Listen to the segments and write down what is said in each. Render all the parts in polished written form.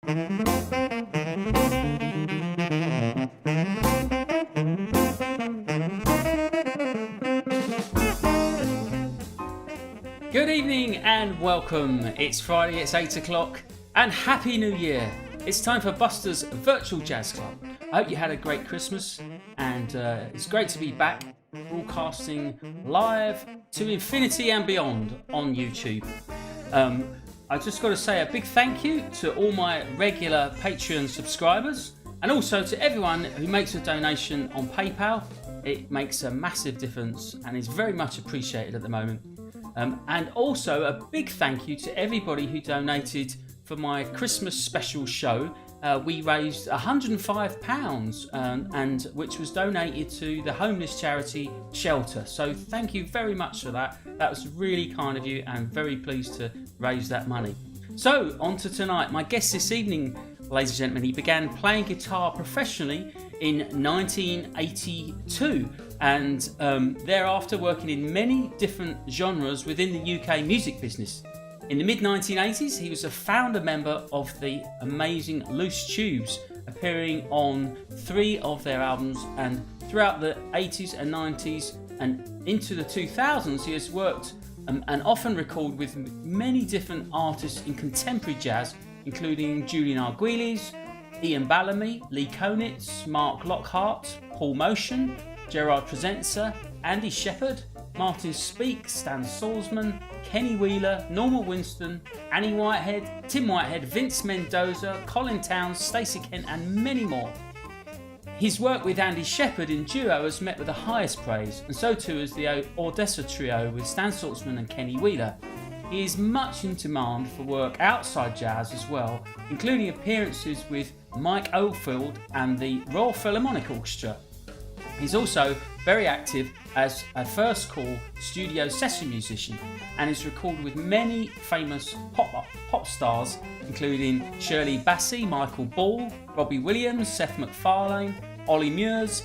Good evening and welcome. It's Friday, it's 8 o'clock, and Happy New Year. It's time for Buster's Virtual Jazz Club. I hope you had a great Christmas, and it's great to be back broadcasting live to infinity and beyond on YouTube. I just got to say a big thank you to all my regular Patreon subscribers, and also to everyone who makes a donation on PayPal. It makes a massive difference and is very much appreciated at the moment. And also a big thank you to everybody who donated for my Christmas special show. We raised £105 and which was donated to the homeless charity Shelter. So thank you very much for that. That was really kind of you, and very pleased to raise that money. So on to tonight. My guest this evening, ladies and gentlemen, he began playing guitar professionally in 1982 and thereafter working in many different genres within the UK music business. In the mid-1980s, he was a founder member of the amazing Loose Tubes, appearing on 3 of their albums, and throughout the 80s and 90s and into the 2000s, he has worked and often recorded with many different artists in contemporary jazz, including Julian Arguelles, Ian Bellamy, Lee Konitz, Mark Lockhart, Paul Motion, Gerard Presenza, Andy Sheppard, Martin Speake, Stan Salzman, Kenny Wheeler, Norma Winston, Annie Whitehead, Tim Whitehead, Vince Mendoza, Colin Towns, Stacey Kent, and many more. His work with Andy Sheppard in duo has met with the highest praise, and so too has the Odessa trio with Stan Salzman and Kenny Wheeler. He is much in demand for work outside jazz as well, including appearances with Mike Oldfield and the Royal Philharmonic Orchestra. He's also very active as a first call studio session musician and is recorded with many famous pop stars, including Shirley Bassey, Michael Ball, Robbie Williams, Seth MacFarlane, Ollie Mures,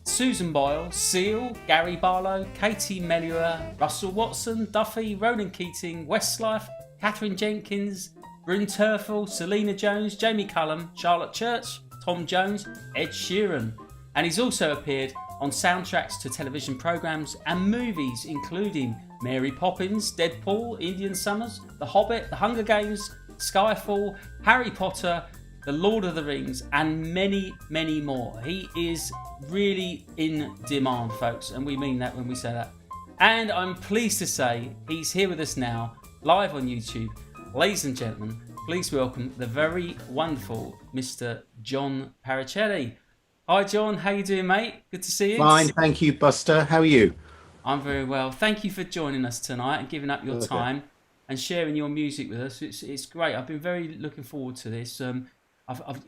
Susan Boyle, Seal, Gary Barlow, Katie Melua, Russell Watson, Duffy, Ronan Keating, Westlife, Catherine Jenkins, Bryn Terfel, Selena Jones, Jamie Cullum, Charlotte Church, Tom Jones, Ed Sheeran. And he's also appeared on soundtracks to television programmes and movies, including Mary Poppins, Deadpool, Indian Summers, The Hobbit, The Hunger Games, Skyfall, Harry Potter, The Lord of the Rings, and many, many more. He is really in demand, folks, and we mean that when we say that. And I'm pleased to say he's here with us now, live on YouTube. Ladies and gentlemen, please welcome the very wonderful Mr. John Parricelli. Hi John, how you doing, mate? Good to see you. Fine, thank you, Buster. How are you? I'm very well. Thank you for joining us tonight and giving up your time and sharing your music with us. It's great. I've been very looking forward to this.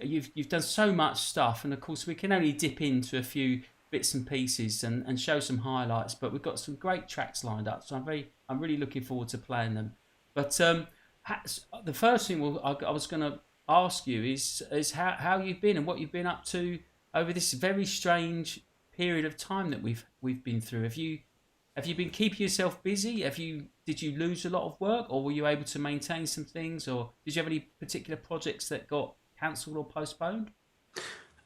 You've done so much stuff, and of course we can only dip into a few bits and pieces and show some highlights. But we've got some great tracks lined up, so I'm really looking forward to playing them. But the first thing I was going to ask you is how you've been and what you've been up to over this very strange period of time that we've been through. Have you been keeping yourself busy? Did you lose a lot of work, or were you able to maintain some things, or did you have any particular projects that got cancelled or postponed?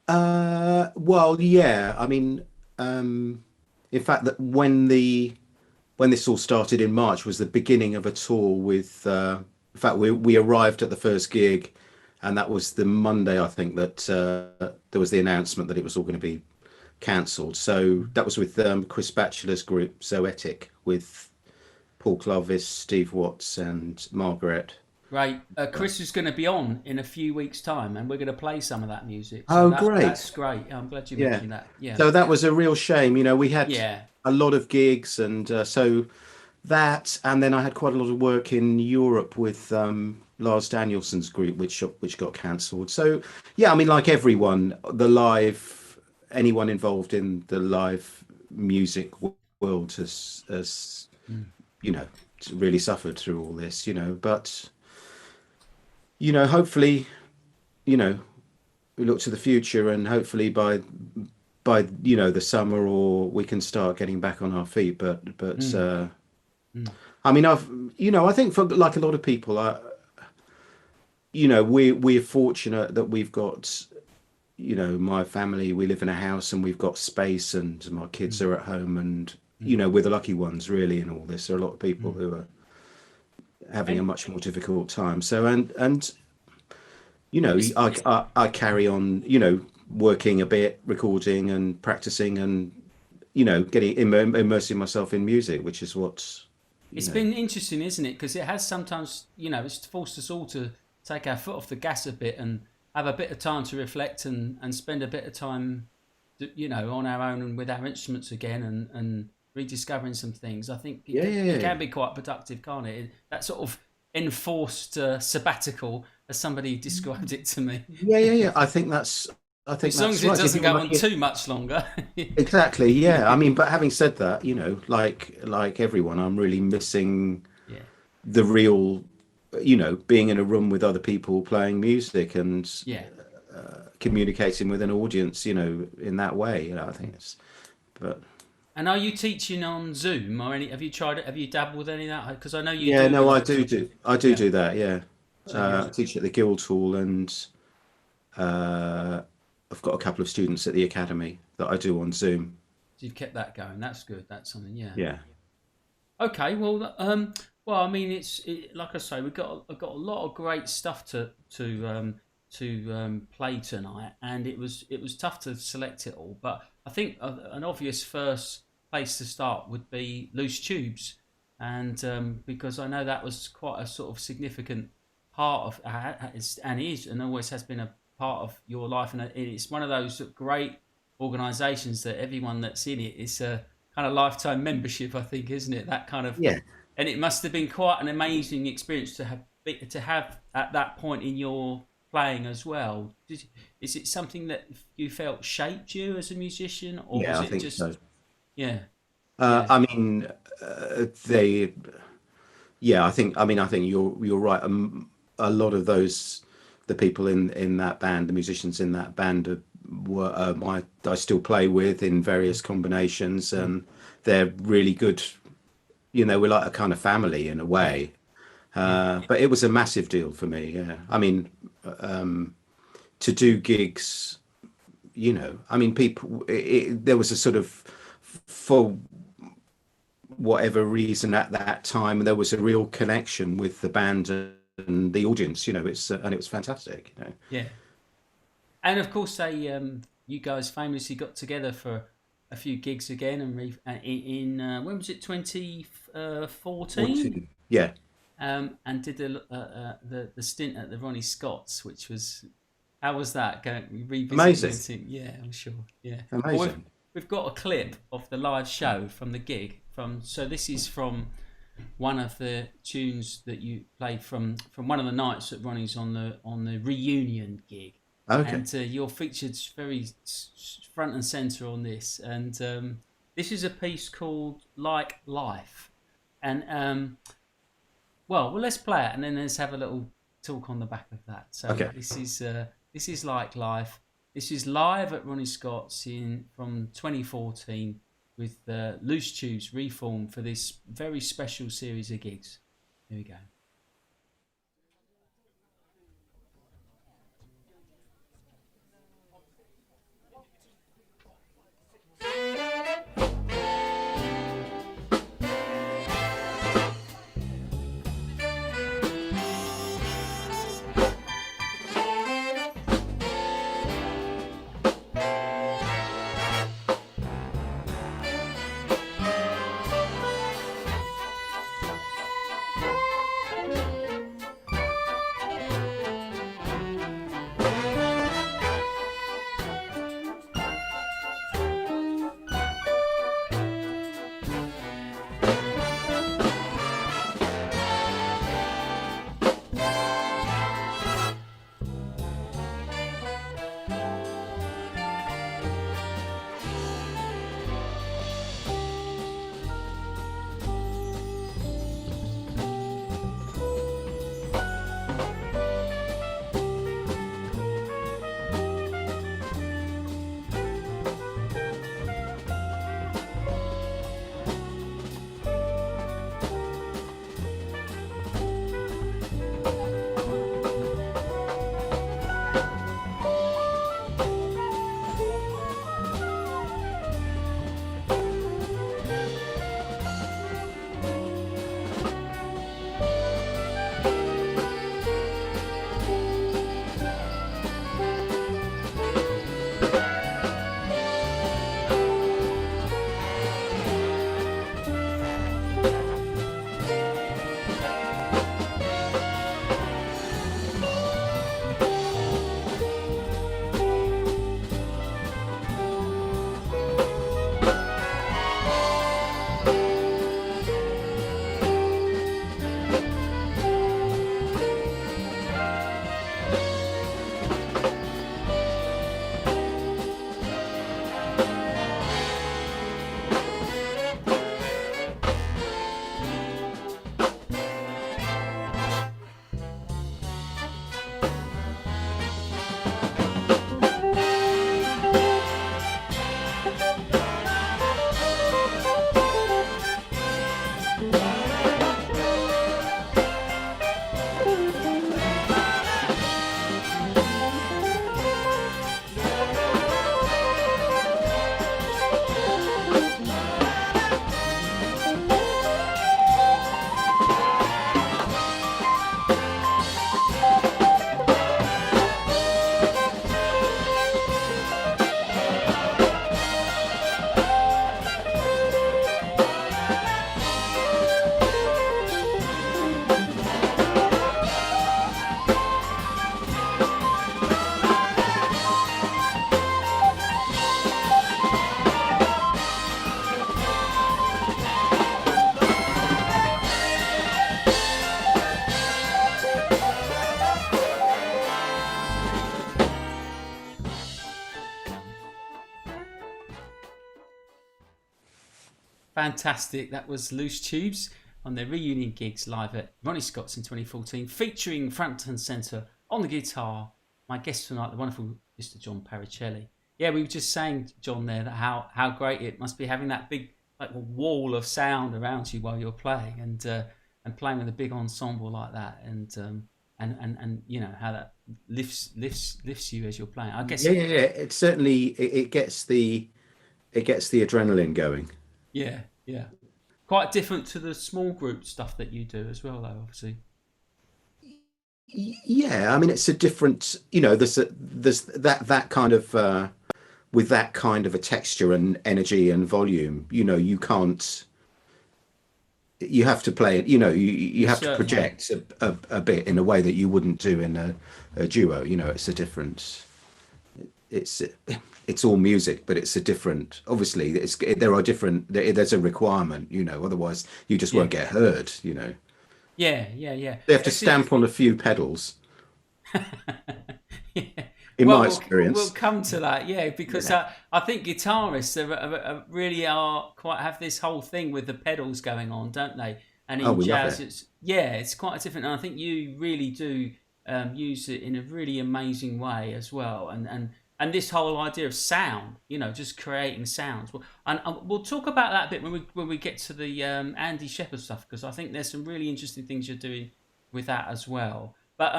Well, yeah. I mean, in fact, that when this all started in March was the beginning of a tour with. In fact, we arrived at the first gig, and that was the Monday, I think, that there was the announcement that it was all going to be cancelled. So that was with Chris Batchelor's group, Zoetic, with Paul Clovis, Steve Watts, and Margaret. Right. Chris is going to be on in a few weeks' time, and we're going to play some of that music. So great. That's great. I'm glad you mentioned that. Yeah. So that was a real shame. You know, we had a lot of gigs, and so that, and then I had quite a lot of work in Europe with Lars Danielson's group, which got cancelled. So yeah, I mean, like everyone, anyone involved in the live music world has you know, really suffered through all this, you know. But you know, hopefully, you know, we look to the future, and hopefully by you know the summer, or we can start getting back on our feet. But I mean, I think for like a lot of people, we're fortunate that we've got, my family, we live in a house and we've got space and my kids are at home and, we're the lucky ones really in all this. There are a lot of people who are having a much more difficult time. So, and I carry on, working a bit, recording and practicing and, getting immersing myself in music, which is what's... It's been interesting, isn't it? Because it has sometimes, it's forced us all to take our foot off the gas a bit and have a bit of time to reflect and spend a bit of time, on our own and with our instruments again and rediscovering some things. I think it can be quite productive, can't it? That sort of enforced sabbatical, as somebody described it to me. Yeah. I think that's as long as it doesn't go on too much longer. Exactly. Yeah. I mean, but having said that, like everyone, I'm really missing the real, being in a room with other people playing music and communicating with an audience, in that way. I think it's. But. And are you teaching on Zoom or any? Have you tried it? Have you dabbled with any of that? Because I know you. Yeah. No, I do do that. Yeah. I teach at the Guildhall and. I've got a couple of students at the academy that I do on Zoom. So you've kept that going. That's good. That's something. Yeah. Yeah. Okay. Well. Well. I mean, like I say, I've got a lot of great stuff to play tonight, and it was tough to select it all. But I think an obvious first place to start would be Loose Tubes, and because I know that was quite a sort of significant part of and is and always has been a part of your life, and it's one of those great organisations that everyone that's in it is a kind of lifetime membership, I think, isn't it? That kind of and it must have been quite an amazing experience to have at that point in your playing as well. Is it something that you felt shaped you as a musician, or was it I think just so. I mean, I think you're right. A lot of the people in that band, the musicians in that band were I still play with in various combinations, and they're really good. We're like a kind of family in a way. But it was a massive deal for me. Yeah, I mean, to do gigs, people. There was a sort of, for whatever reason at that time, there was a real connection with the band and the audience. And it was fantastic. Yeah, and of course you guys famously got together for a few gigs again, and in when was it? 2014. Yeah. And did the stint at the Ronnie Scott's, which was, how was that going? Amazing. Yeah, I'm sure. Yeah, amazing. Well, we've got a clip of the live show from the gig. So this is from one of the tunes that you played from one of the nights that Ronnie's on the reunion gig. Okay. And you're featured very front and centre on this, and this is a piece called "Like Life," and well, let's play it and then let's have a little talk on the back of that. So this is Like Life. This is live at Ronnie Scott's from 2014 with Loose Tubes reformed for this very special series of gigs. Here we go. Fantastic. That was Loose Tubes on their reunion gigs live at Ronnie Scott's in 2014, featuring front and centre on the guitar, my guest tonight, the wonderful Mr. John Parricelli. Yeah, we were just saying, John, there that how great it must be having that big like a wall of sound around you while you're playing, and playing with a big ensemble like that, and you know how that lifts you as you're playing. I guess. Yeah. It certainly it gets the adrenaline going. Yeah. Quite different to the small group stuff that you do as well, though, obviously. Yeah, I mean it's a different, there's that kind of with that kind of a texture and energy and volume, you have to play it, you have to project a bit in a way that you wouldn't do in a duo. It's a different, it's all music, but it's a different, obviously there's a requirement, otherwise you just won't get heard. Yeah. They have to stamp on a few pedals. Yeah. In my experience, we'll come to that, because I think guitarists really have this whole thing with the pedals going on, don't they? And in jazz, it's quite different. And I think you really do use it in a really amazing way as well. And this whole idea of sound, just creating sounds. And we'll talk about that a bit when we get to the Andy Sheppard stuff, because I think there's some really interesting things you're doing with that as well. But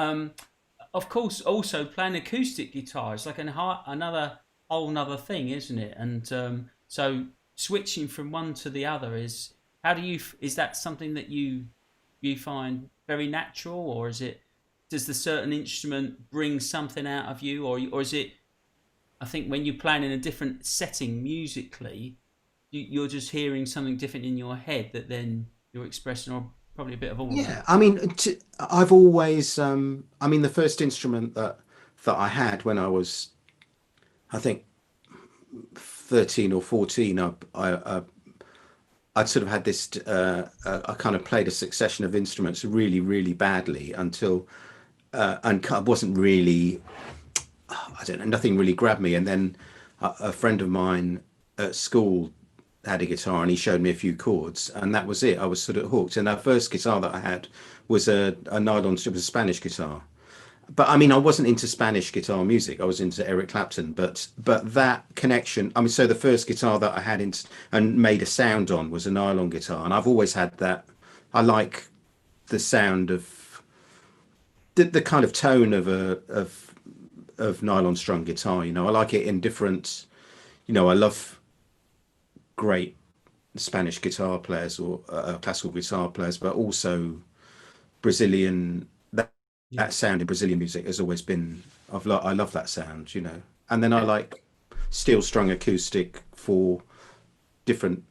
of course, also playing acoustic guitar is like another whole nother thing, isn't it? And so switching from one to the other is that something that you find very natural, or does the certain instrument bring something out of you, or is it? I think when you're playing in a different setting musically, you're just hearing something different in your head that then you're expressing, or probably a bit of all. Yeah, I mean, I've always, the first instrument that I had when I was, I think, 13 or 14, I'd sort of had this, I kind of played a succession of instruments really, really badly until, and I wasn't really, I don't know, nothing really grabbed me. And then a friend of mine at school had a guitar and he showed me a few chords, and that was it. I was sort of hooked. And our first guitar that I had was a nylon strip, was a Spanish guitar. But I mean, I wasn't into Spanish guitar music. I was into Eric Clapton. But that connection, I mean, so the first guitar that I had and made a sound on was a nylon guitar. And I've always had that. I like the sound of the kind of tone of nylon strung guitar. I like it in different, I love great Spanish guitar players or classical guitar players, but also Brazilian. That sound in Brazilian music has always been. I love that sound, And then I like steel strung acoustic for different.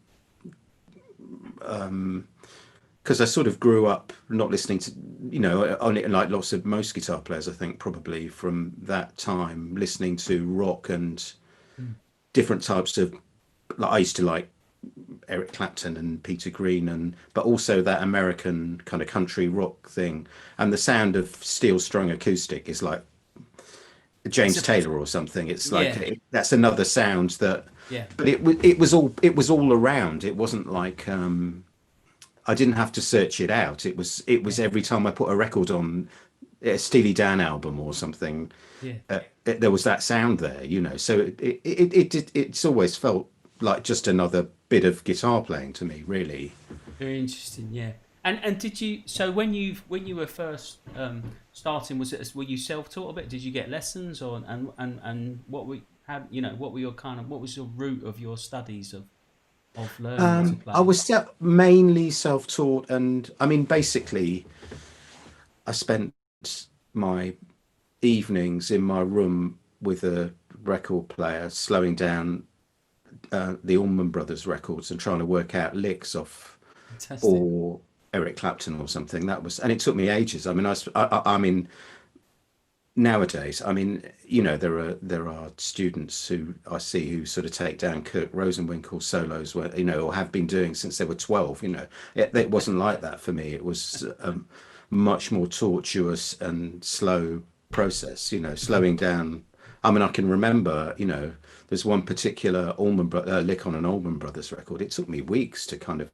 Because I sort of grew up not listening to, on it, like most guitar players, I think probably from that time, listening to rock and different types of. Like I used to like Eric Clapton and Peter Green, but also that American kind of country rock thing, and the sound of steel strung acoustic is like James Taylor or something. It's like that's another sound that. Yeah. But it was all around. It wasn't like I didn't have to search it out. It was every time I put a record on a Steely Dan album or something. Yeah. There was that sound there, So it's always felt like just another bit of guitar playing to me, really. Very interesting, yeah. And did you? So when you were first starting, were you self-taught a bit? Did you get lessons, or and what were your what was your route of your studies of learning to play? I was mainly self-taught, and I mean basically, I spent my evenings in my room with a record player, slowing down the Allman Brothers records and trying to work out licks off. Fantastic. Or Eric Clapton or something. That was, and it took me ages. I mean, I mean, nowadays, I mean, there are students who I see who sort of take down Kirk Rosenwinkel solos, where or have been doing since they were 12. It wasn't like that for me. It was much more tortuous and slow process. Slowing down I mean, I can remember, there's one particular lick on an Allman Brothers record. It took me weeks to kind of,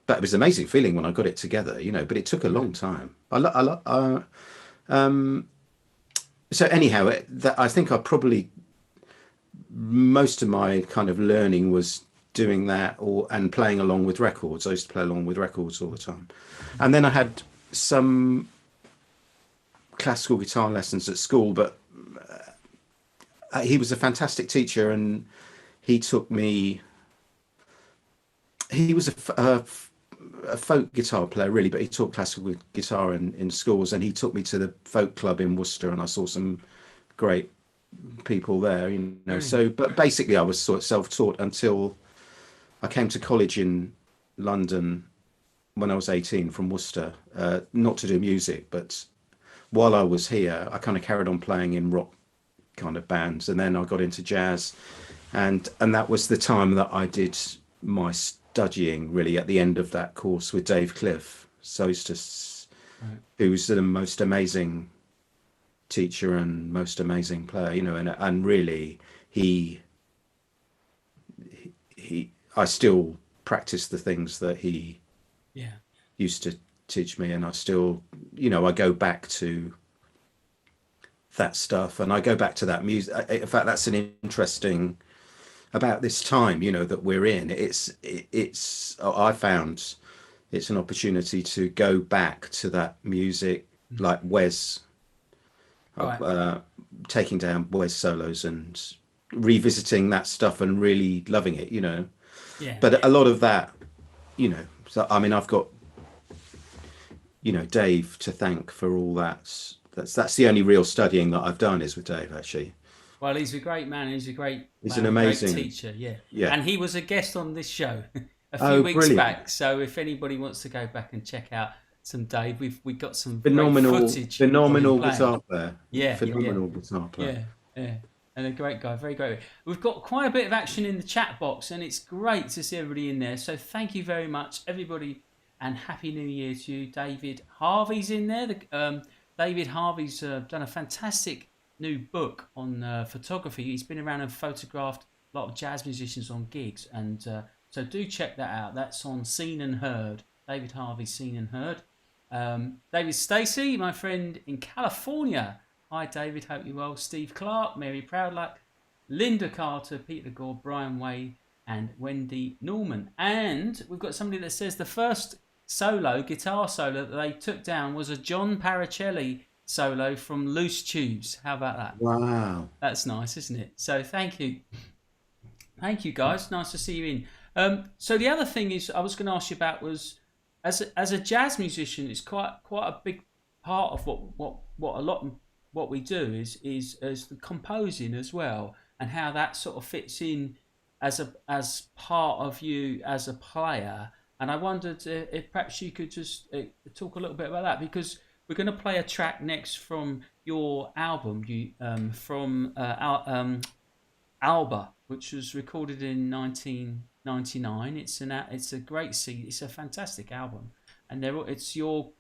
but it was an amazing feeling when I got it together, but it took a long time. So anyhow, I think most of my kind of learning was doing that and playing along with records. I used to play along with records all the time. And then I had some classical guitar lessons at school, but he was a fantastic teacher, and he taught me. He was a folk guitar player, really, but he taught classical guitar in schools, and he took me to the folk club in Worcester, and I saw some great people there, So, but basically I was sort of self-taught until I came to college in London when I was 18 from Worcester, not to do music, but while I was here, I kind of carried on playing in rock kind of bands, and then I got into jazz, and that was the time that I did my studying, really, at the end of that course with Dave Cliff Sostis, who's the most amazing teacher and most amazing player, and really I still practice the things that he used to teach me, and I still, I go back to that stuff, and I go back to that music. In fact, that's an interesting about this time, that we're in. I found it's an opportunity to go back to that music, like Wes, taking down Wes solos and revisiting that stuff and really loving it, But a lot of that, so I mean, I've got, Dave to thank for all that. That's the only real studying that I've done is with Dave, actually. Well, he's a great man. He's an amazing great teacher. Yeah. And he was a guest on this show a few weeks back. So if anybody wants to go back and check out some Dave, we got some phenomenal footage. Phenomenal guitar player. Yeah. Phenomenal guitar player. Yeah. And a great guy, very great. We've got quite a bit of action in the chat box, and it's great to see everybody in there. So thank you very much, everybody, and Happy New Year to you. David Harvey's in there. David Harvey's done a fantastic new book on photography. He's been around and photographed a lot of jazz musicians on gigs, and so do check that out. That's on Seen and Heard. David Harvey, Seen and Heard. David Stacey, my friend in California. Hi David, hope you're well. Steve Clark, Mary Proudluck, Linda Carter, Peter Gore, Brian Wade, and Wendy Norman. And we've got somebody that says the first guitar solo that they took down was a John Parricelli solo from Loose Tubes. How about that? Wow. That's nice, isn't it? So thank you. Thank you, guys. Nice to see you in. So the other thing is I was going to ask you about was, as a jazz musician, it's quite a big part of what we do is the composing as well, and how that sort of fits in as part of you as a player. And I wondered if perhaps you could just talk a little bit about that, because we're going to play a track next from your album, Alba, which was recorded in 1999. It's a great CD. It's a fantastic album, and it's your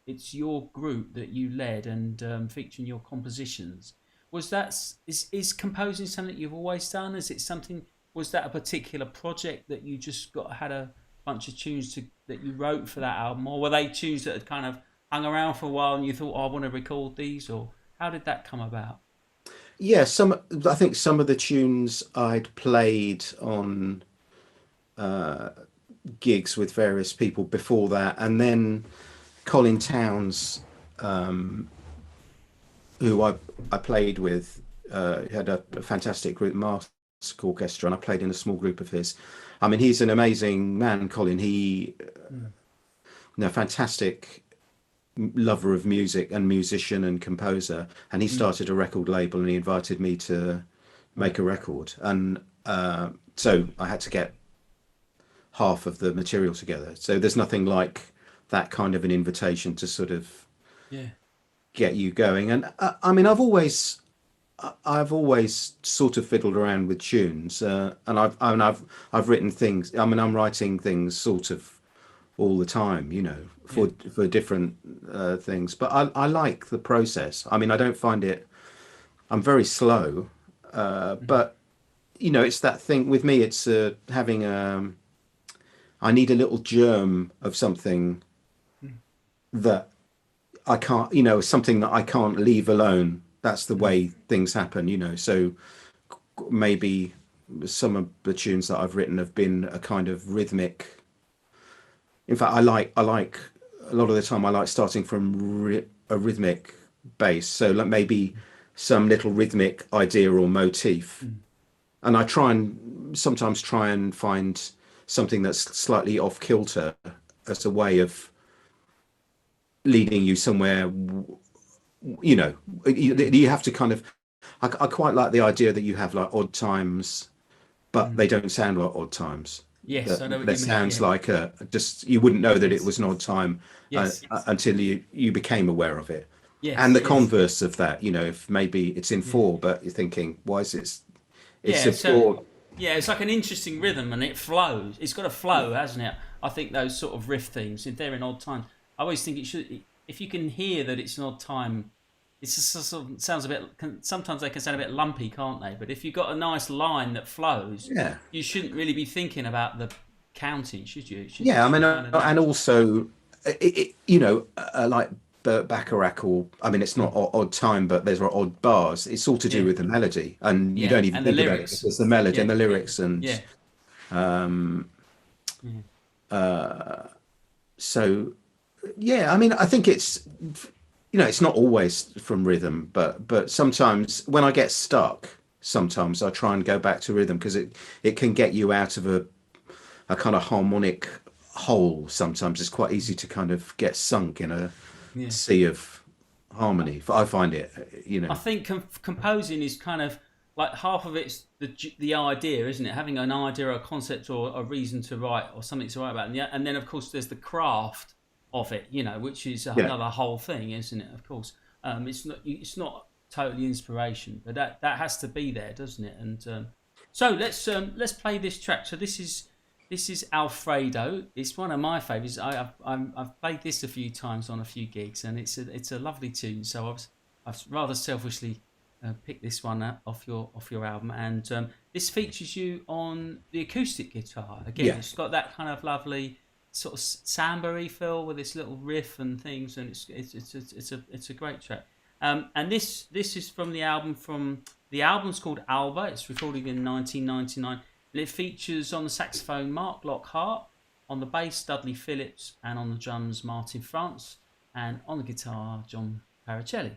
group that you led and featuring your compositions. Is composing something you've always done? Was that a particular project that you just had a bunch of tunes that you wrote for that album, or were they tunes that had kind of hung around for a while and you thought, I want to record these, or how did that come about? Yeah, I think some of the tunes I'd played on gigs with various people before that, and then Colin Towns, who I played with, had a fantastic group, Mask Orchestra, and I played in a small group of his. I mean, he's an amazing man, Colin. Fantastic lover of music and musician and composer, and he started a record label, and he invited me to make a record, and so I had to get half of the material together. So there's nothing like that kind of an invitation to sort of get you going. And I mean, I've always sort of fiddled around with tunes, and I've written things. I mean, I'm writing things sort of all the time, for different things. But I like the process. I mean, I don't find it. I'm very slow, But it's that thing with me. It's having I need a little germ of something that I can't, something that I can't leave alone. That's the way things happen. So maybe some of the tunes that I've written have been a kind of rhythmic. In fact, I like a lot of the time I like starting from a rhythmic bass. So like maybe some little rhythmic idea or motif. And I sometimes try and find something that's slightly off kilter as a way of leading you somewhere. You have to kind of, I quite like the idea that you have like odd times, but they don't sound like odd times. Yes, I know what that you mean. Sounds like you wouldn't know that it was an odd time until you became aware of it. Yes, and the converse of that, if maybe it's in 4, but you're thinking, why is it? It's 4. Yeah, it's like an interesting rhythm, and it flows. It's got a flow, hasn't it? I think those sort of riff things, if they're in odd times, I always think it should. If you can hear that it's an odd time, it just sort of sounds a bit. Sometimes they can sound a bit lumpy, can't they? But if you've got a nice line that flows, you shouldn't really be thinking about the counting, should you? I mean, and also, like Burt Bacharach, it's not odd time, but there's odd bars. It's all to do with the melody, and you don't even think about it. It's the melody and the lyrics, and so I think it's it's not always from rhythm, but sometimes when I get stuck, sometimes I try and go back to rhythm because it can get you out of a kind of harmonic hole. Sometimes it's quite easy to kind of get sunk in a sea of harmony. I find it, I think composing is kind of like half of it's the idea, isn't it? Having an idea or a concept or a reason to write or something to write about, and then of course there's the craft of it, which is another whole thing, isn't it? Of course, it's not totally inspiration, but that has to be there, doesn't it? And so let's play this track. So this is Alfredo. It's one of my favourites. I've played this a few times on a few gigs, and it's a lovely tune. So I've rather selfishly picked this one up off your album, and this features you on the acoustic guitar. Again, it's got that kind of lovely sort of samba-y feel with this little riff and things, and it's a great track. And this is from the album. The album's called Alba. It's recorded in 1999. And it features on the saxophone Mark Lockhart, on the bass Dudley Phillips, and on the drums Martin France, and on the guitar John Parricelli.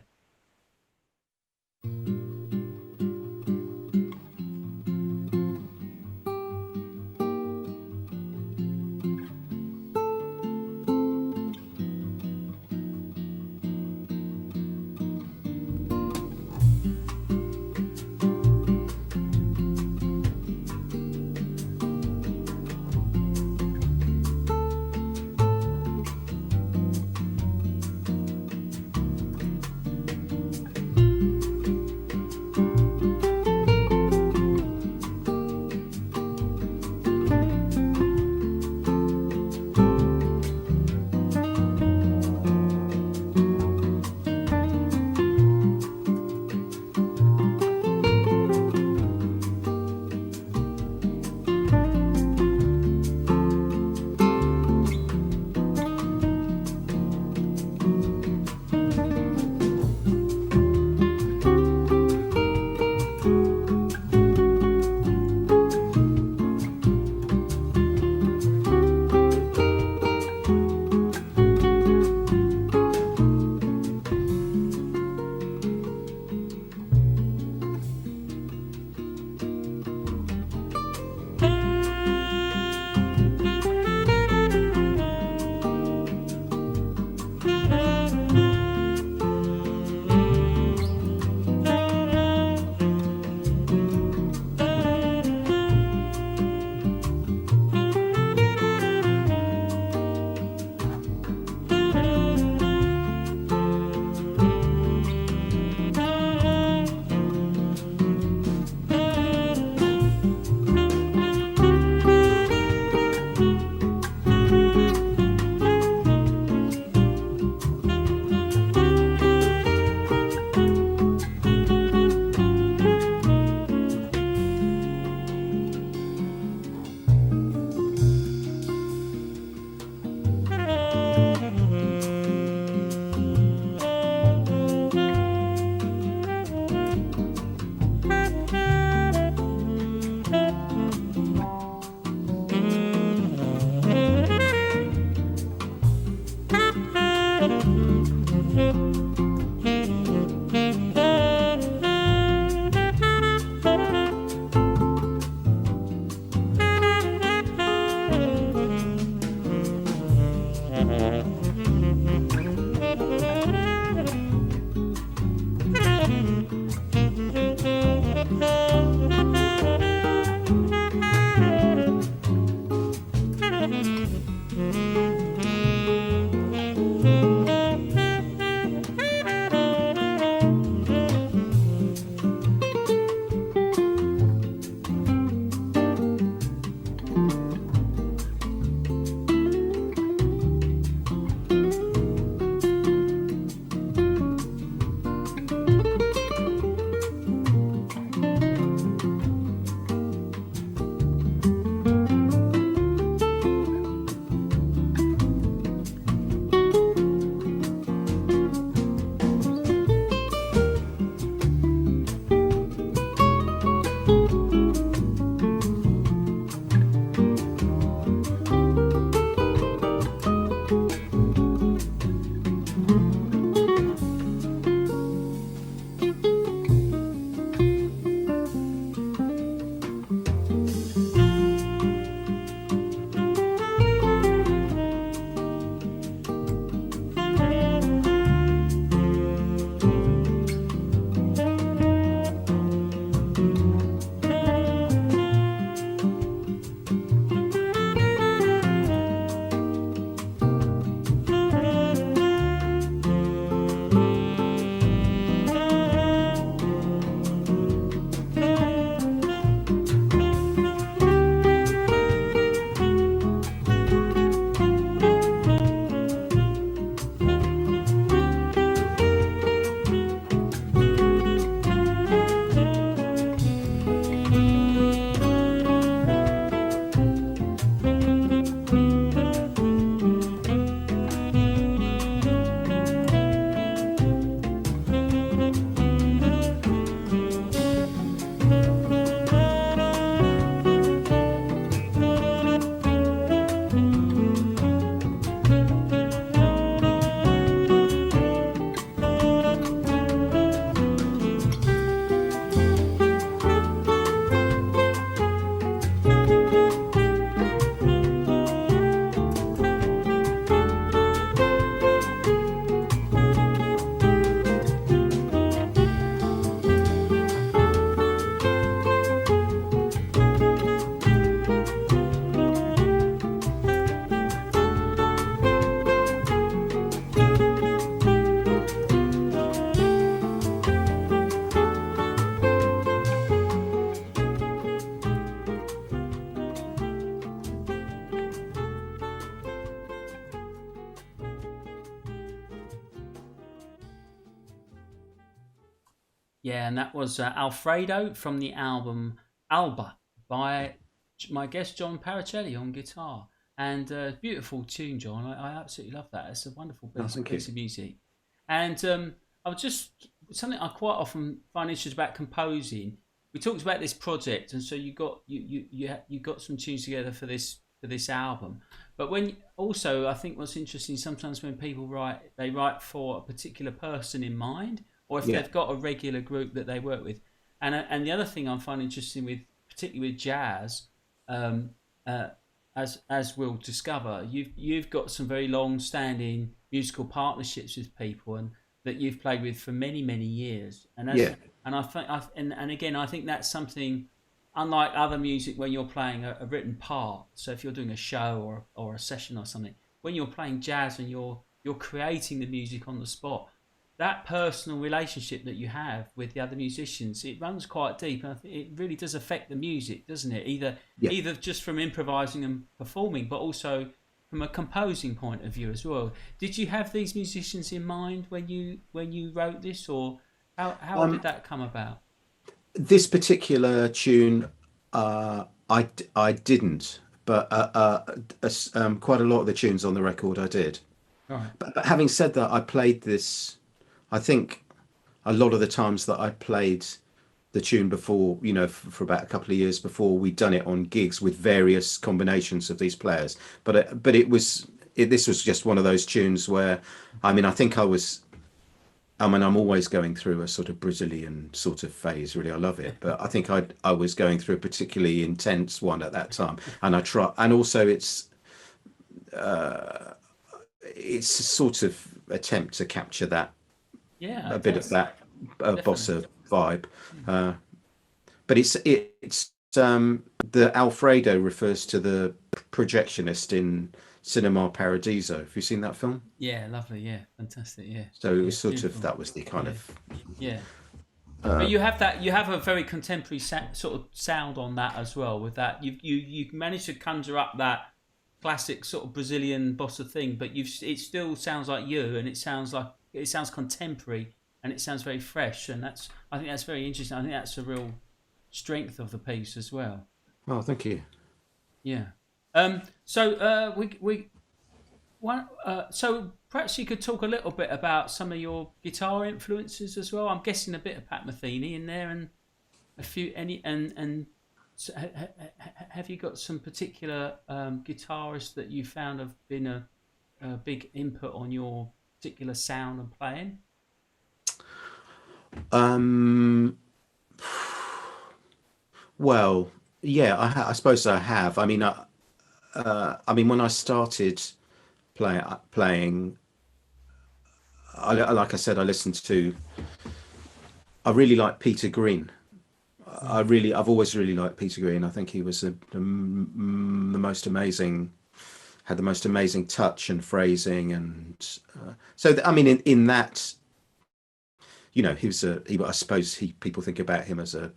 Yeah, and that was Alfredo from the album Alba by my guest John Parricelli on guitar. And beautiful tune, John. I absolutely love that. It's a wonderful piece of music. And I was just something I quite often find interesting about composing. We talked about this project, and so you got some tunes together for this album. But when also, I think what's interesting sometimes when people write, they write for a particular person in mind, or if they've got a regular group that they work with. And the other thing I find interesting with, particularly with jazz, as we'll discover, you've got some very long-standing musical partnerships with people and that you've played with for many years. And I think and again, I think that's something unlike other music when you're playing a written part. So if you're doing a show or a session or something, when you're playing jazz and you're creating the music on the spot, that personal relationship that you have with the other musicians, it runs quite deep, and I think it really does affect the music, doesn't it? Either just from improvising and performing, but also from a composing point of view as well. Did you have these musicians in mind when you wrote this, or how did that come about? This particular tune, I didn't, but quite a lot of the tunes on the record I did. All right. But having said that, I played this. I think a lot of the times that I played the tune before, for about a couple of years before, we'd done it on gigs with various combinations of these players. But this was just one of those tunes where, I'm always going through a sort of Brazilian sort of phase. Really, I love it. But I think I was going through a particularly intense one at that time, and also it's a sort of attempt to capture that. Yeah, A bit of that bossa vibe. but it's the Alfredo refers to the projectionist in Cinema Paradiso. Have you seen that film? Yeah, lovely. Yeah, fantastic. Yeah. So it Yeah, was sort beautiful. of, that was the kind of. Yeah. But you have a very contemporary sort of sound on that as well. With that, you managed to conjure up that classic sort of Brazilian bossa thing, but it still sounds like you, and it sounds contemporary, and it sounds very fresh, and I think that's very interesting. I think that's a real strength of the piece as well. Oh, thank you. Yeah. So perhaps you could talk a little bit about some of your guitar influences as well. I'm guessing a bit of Pat Metheny in there, and a few so have you got some particular guitarists that you found have been a big input on your particular sound and playing? Well, yeah, I suppose I have. I mean, when I started playing, like I said, I really like Peter Green. I've always really liked Peter Green. I think he was the most amazing, had the most amazing touch and phrasing, and I mean, in that, I suppose people think about him as a,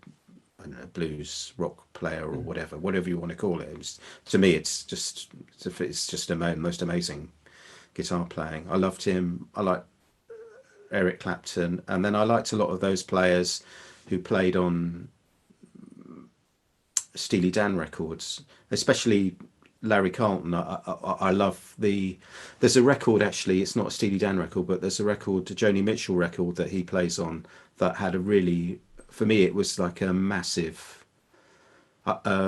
I don't know, blues rock player or whatever you want to call it. To me, it's just the most amazing guitar playing. I loved him. I like Eric Clapton, and then I liked a lot of those players who played on Steely Dan records, especially Larry Carlton. I love there's a record, actually, it's not a Steely Dan record, but there's a record, a Joni Mitchell record that he plays on, that had a really, for me, it was like a massive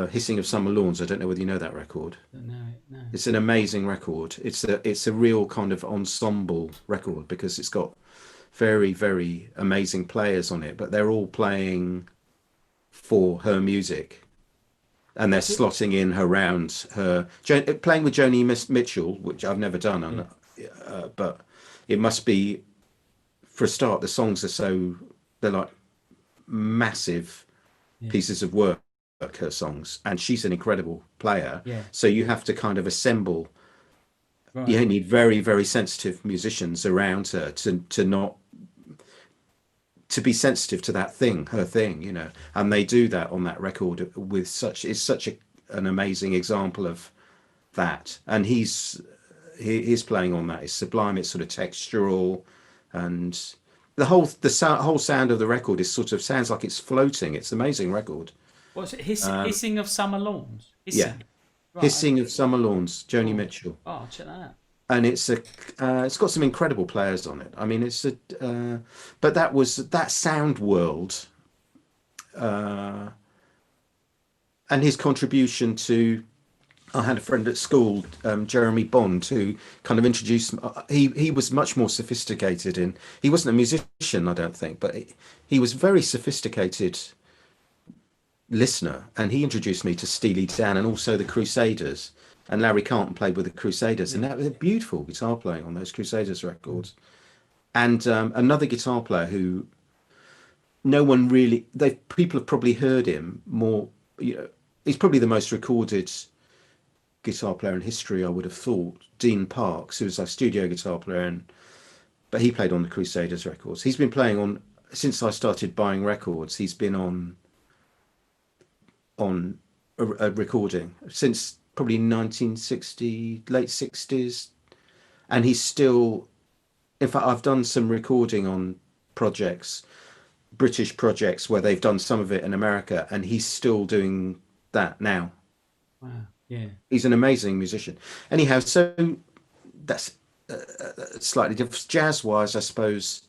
Hissing of Summer Lawns. I don't know whether you know that record. No. It's an amazing record. It's a real kind of ensemble record, because it's got very, very amazing players on it, but they're all playing for her music, and they're slotting in around her, playing with Joni Mitchell, which I've never done, but it must be, for a start, the songs they're like massive pieces of work, her songs, and she's an incredible player. So you have to kind of assemble. Right. You need very, very sensitive musicians around her to be sensitive to that thing, her thing, and they do that on that record with it's such an amazing example of that. And his playing on that is sublime. It's sort of textural, and the whole sound of the record is sort of sounds like it's floating. It's an amazing record. What's it? Hissing of Summer Lawns? Hissing. Yeah. Right. Hissing of Summer Lawns, Joni Mitchell. Oh, check that out. And it's got some incredible players on it. I mean, but that sound world, and his contribution to. I had a friend at school, Jeremy Bond, who kind of introduced. He was much more sophisticated he wasn't a musician, I don't think, but he was very sophisticated listener, and he introduced me to Steely Dan and also the Crusaders. And Larry Carlton played with the Crusaders, and that was a beautiful guitar playing on those Crusaders records. And another guitar player who no one really, people have probably heard him more. He's probably the most recorded guitar player in history, I would have thought. Dean Parks, who was a studio guitar player, but he played on the Crusaders records. He's been playing on, since I started buying records. He's been on a recording since probably 1960, late 60s, and he's still, in fact, I've done some recording on British projects where they've done some of it in America, and he's still doing that now. Wow. Yeah, he's an amazing musician. Anyhow, so that's slightly different jazz wise, I suppose.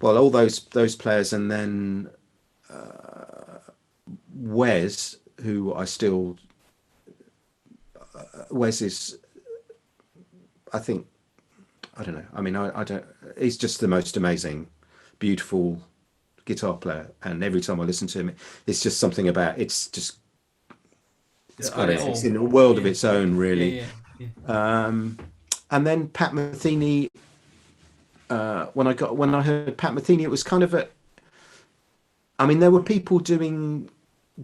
Well, all those players, and then Wes, who I still Wes is, I think, I don't know. I mean, I don't. He's just the most amazing, beautiful guitar player, and every time I listen to him, it's just something about it's in a world of its own, really. And then Pat Metheny. When I heard Pat Metheny, it was kind of I mean, there were people doing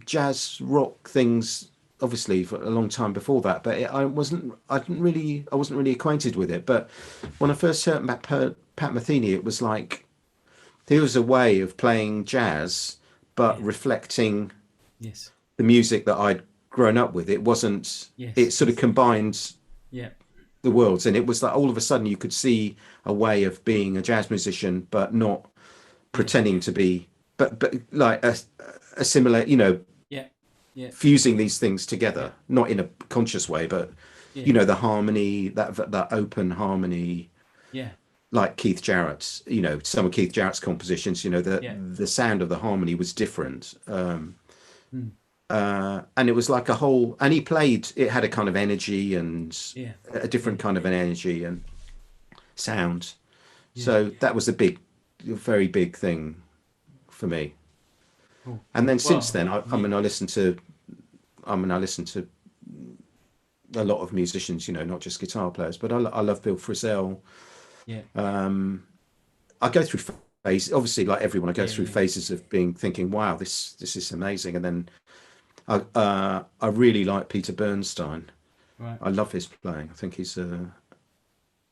jazz rock things obviously for a long time before that, but I wasn't really acquainted with it. But when I first heard Pat Metheny, it was like there was a way of playing jazz, but Yeah. reflecting Yes. the music that I'd grown up with. It wasn't. Yes. It sort of combined Yeah. the worlds, and it was like all of a sudden you could see a way of being a jazz musician, but not pretending to be, but like a similar, Yeah. Yeah. fusing these things together, not in a conscious way, but Yeah. the harmony, that open harmony, Yeah. like Keith Jarrett's, some of Keith Jarrett's compositions, the sound of the harmony was different. And it was like a whole, and he played, it had a kind of energy and a different kind of an energy and sound. So that was a very big thing for me. Cool. And then since then, I listen to a lot of musicians, not just guitar players, but I love Bill Frisell. Yeah. I go through phases, obviously, like everyone. I go through phases of thinking, "Wow, this is amazing," and then I really like Peter Bernstein. Right. I love his playing. I think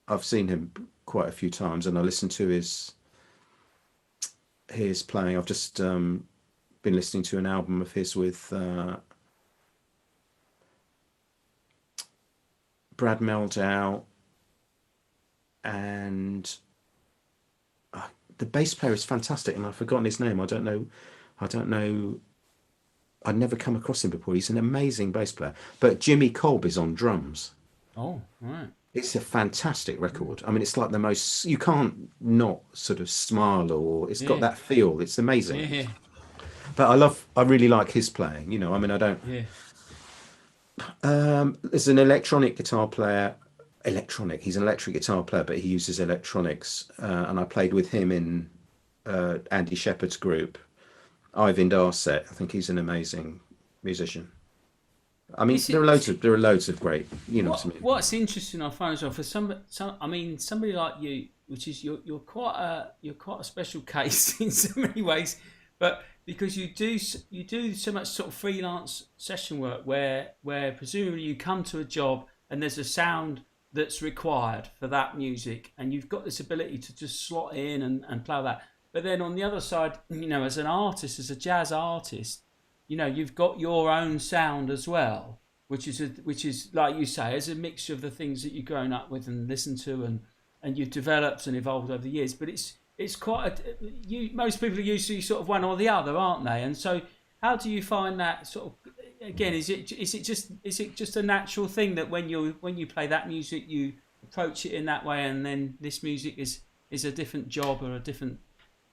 I've seen him quite a few times, and I listen to his playing. I've just been listening to an album of his with Brad Meldau, and the bass player is fantastic, and I've forgotten his name. I don't know. I'd never come across him before. He's an amazing bass player. But Jimmy Cobb is on drums. Oh, right. It's a fantastic record. I mean, it's like the most, you can't not sort of smile, or it's got that feel. It's amazing. Yeah. But I really like his playing. I mean, I don't. Yeah. There's an electronic guitar player. He's an electric guitar player, but he uses electronics. And I played with him in Andy Sheppard's group. Ivan Darset, I think he's an amazing musician. I mean, there are loads of great, what I mean. What's interesting, I find as well, for somebody like you, which is you're quite a special case in so many ways, but because you do so much sort of freelance session work where presumably you come to a job and there's a sound that's required for that music, and you've got this ability to just slot in and play that. But then on the other side, as an artist, as a jazz artist, you've got your own sound as well, which is like you say, is a mixture of the things that you've grown up with and listened to and you've developed and evolved over the years. But it's quite most people are usually sort of one or the other, aren't they? And so how do you find that sort of, again, is it just a natural thing that when you play that music you approach it in that way, and then this music is a different job or a different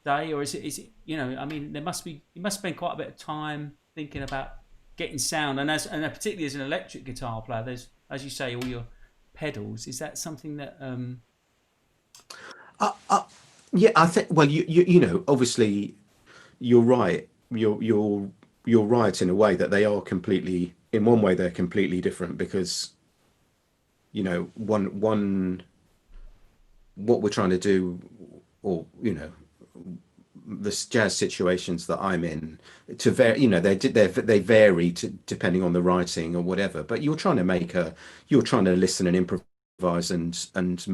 day, or is it I mean, you must spend quite a bit of time thinking about getting sound, and particularly as an electric guitar player, there's, as you say, all your pedals. Is that something that yeah, I think, well, obviously you're right, you're right in a way that they are completely, in one way they're completely different, because one what we're trying to do, or the jazz situations that I'm in, to vary, they vary depending on the writing or whatever. But you're trying to listen and improvise and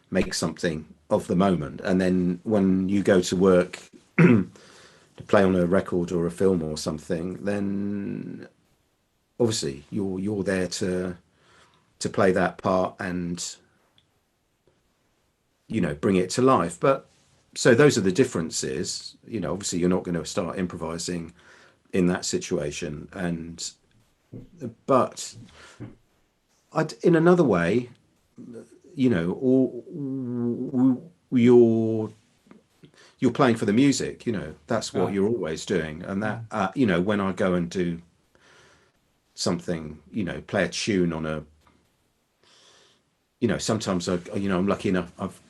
make something of the moment. And then when you go to work to play on a record or a film or something, then obviously you're there to play that part and bring it to life. But so those are the differences. Obviously you're not going to start improvising in that situation, but in another way, you're playing for the music. That's what you're always doing. And that when I go and do something, play a tune on a, sometimes I've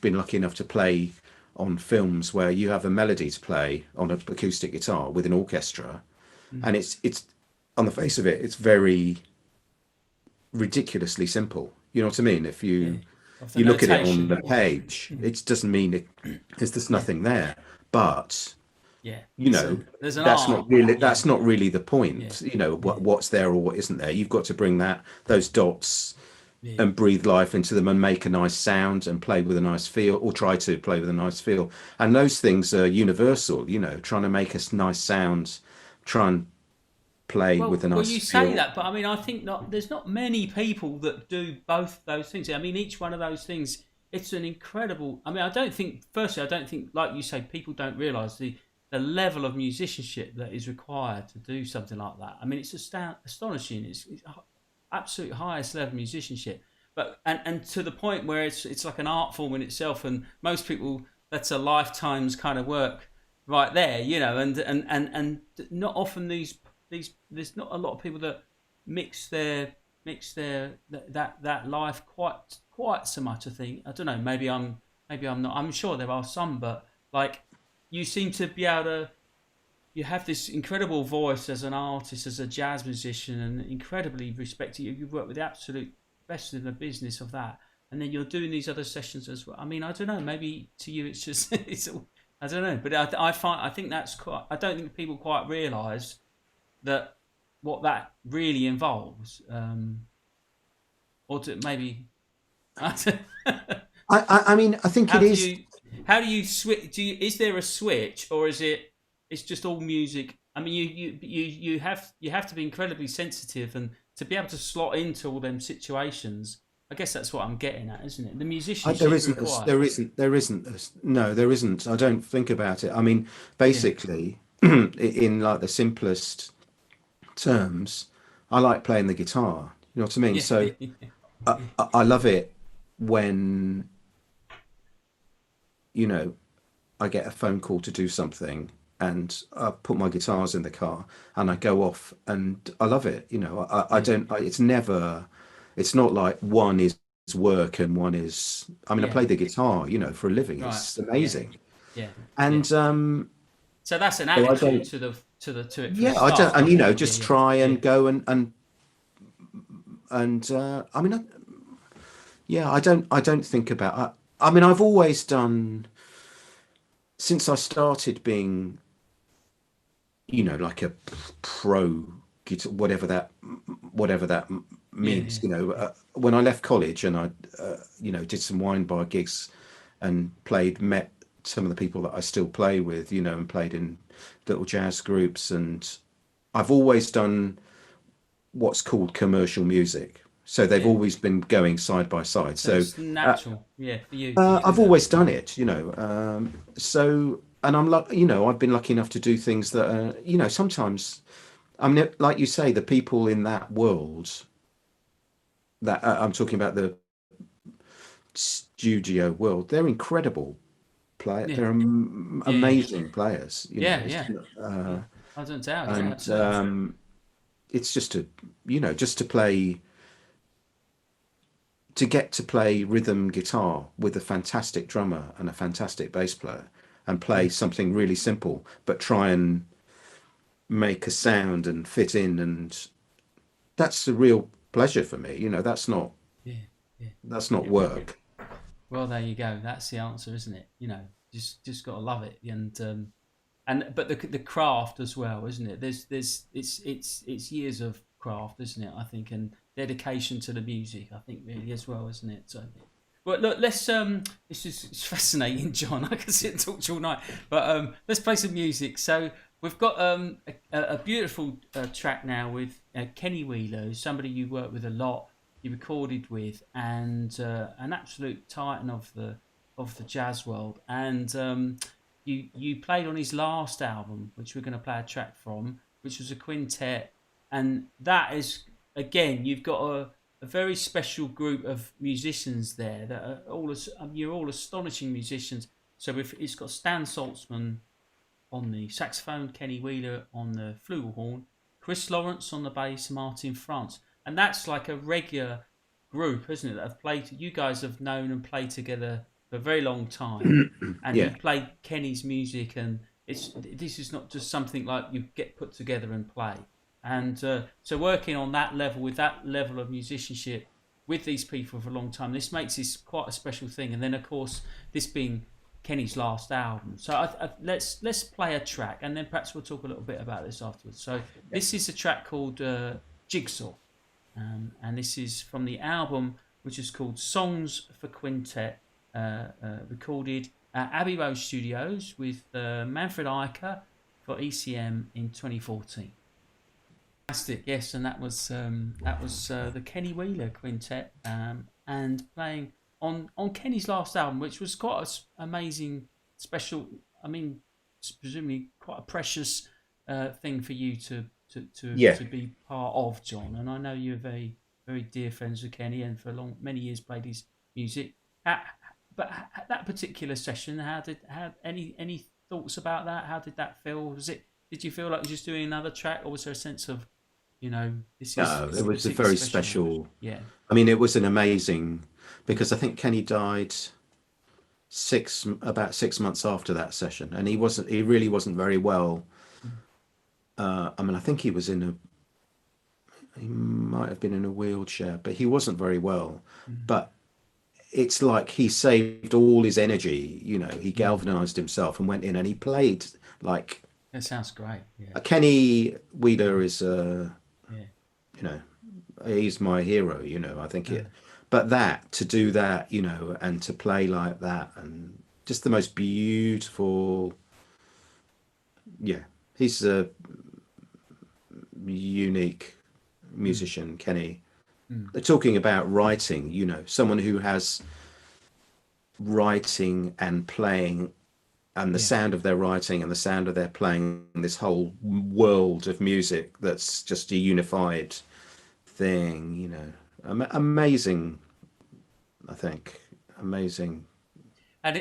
been lucky enough to play on films where you have a melody to play on an acoustic guitar with an orchestra, and it's on the face of it, it's very ridiculously simple. You know what I mean? If you look at it on the page, it doesn't mean there's nothing there, but Yeah. You know, there's an that's art. not really that's not really the point. Yeah. You know, what's there or what isn't there. You've got to bring those dots Yeah. and breathe life into them and make a nice sound and play with a nice feel, or try to play with a nice feel. And those things are universal. You know, trying to make a nice sound, try and play with a Well, nice you say feel. that, but I mean, I think there's not many people that do both those things. I mean, each one of those things, it's an incredible. I mean, firstly, I don't think, like you say, people don't realise the level of musicianship that is required to do something like that. I mean, it's astonishing. It's absolute highest level of musicianship, but and to the point where it's like an art form in itself, and most people, that's a lifetime's kind of work right there, you know, and not often these there's not a lot of people that mix their that life quite so much. I think, I don't know, maybe I'm not, I'm sure there are some, but like, you seem to be able to, you have this incredible voice as an artist, as a jazz musician, and incredibly respected. You've worked with the absolute best in the business of that, and then you're doing these other sessions as well. I mean, I don't know, maybe to you it's just I don't know, but I think that's quite. I don't think people quite realise that what that really involves, or to maybe. I mean, I think it is. How do you switch? Is there a switch, or is it? It's just all music. I mean, you have to be incredibly sensitive and to be able to slot into all them situations. I guess that's what I'm getting at, isn't it? The musicianship There isn't. required. There isn't. No, there isn't. I don't think about it. I mean, basically, in like the simplest terms, I like playing the guitar. You know what I mean? Yeah. So I love it when, you know, I get a phone call to do something and I put my guitars in the car and I go off and I love it. You know, I don't, it's not like one is work and one is, I mean, I play the guitar, you know, for a living. Right. It's amazing. Yeah. And, so that's an attitude to it. Yeah, I don't, and you know, just try and go and I mean, I don't think about, I mean, I've always done, since I started being, you know, like a pro guitar, whatever that means, you know, when I left college and I, you know, did some wine bar gigs and met some of the people that I still play with, you know, and played in little jazz groups. And I've always done what's called commercial music. So they've always been going side by side. So it's natural, for you. I've always done it, you know. So, and you know, I've been lucky enough to do things that, you know, sometimes, I mean, like you say, the people in that world, that I'm talking about the studio world, they're incredible players. They're amazing players. You know. I don't doubt. And it's just to get to play rhythm guitar with a fantastic drummer and a fantastic bass player and play something really simple, but try and make a sound and fit in. And that's a real pleasure for me. You know, that's not work. Well, there you go. That's the answer, isn't it? You know, just got to love it. But the craft as well, isn't it? It's years of craft, isn't it? I think, and dedication to the music, I think, really, as well, isn't it? So, well, look, let's it's fascinating, John. I could sit and talk to you all night, but let's play some music. So we've got a beautiful track now with Kenny Wheeler, who's somebody you work with a lot, you recorded with, and an absolute titan of the jazz world, and you played on his last album, which we're going to play a track from, which was a quintet. And that is, again, you've got a very special group of musicians there that are you're all astonishing musicians. So it's got Stan Saltzman on the saxophone, Kenny Wheeler on the flugelhorn, Chris Lawrence on the bass, Martin France. And that's like a regular group, isn't it, that have played, you guys have known and played together for a very long time. And you played Kenny's music, and this is not just something like you get put together and play. And so working on that level, with that level of musicianship with these people for a long time, this makes this quite a special thing. And then, of course, this being Kenny's last album. So let's play a track, and then perhaps we'll talk a little bit about this afterwards. So this is a track called Jigsaw, and this is from the album which is called Songs for Quintet, recorded at Abbey Road Studios with Manfred Eicher for ECM in 2014. Fantastic, yes, and that was the Kenny Wheeler Quintet, and playing on Kenny's last album, which was quite an amazing, special. I mean, presumably quite a precious thing for you to be part of, John. And I know you're very very dear friends with Kenny, and for many years played his music. But that particular session, how any thoughts about that? How did that feel? Did you feel like you were just doing another track, or was there a sense of, this is... No, it was a very special. Yeah. I mean, it was an amazing, because I think Kenny died about 6 months after that session, and he really wasn't very well. I mean, I think he might have been in a wheelchair, but he wasn't very well. But it's like he saved all his energy, he galvanized himself and went in and he played like... That sounds great. Yeah. Kenny Wheeler is he's my hero, I think but to do that, and to play like that, and just the most beautiful, he's a unique musician, Kenny. They're talking about writing, someone who has writing and playing, and the sound of their writing and the sound of their playing, this whole world of music that's just a unified thing, amazing. I think amazing. And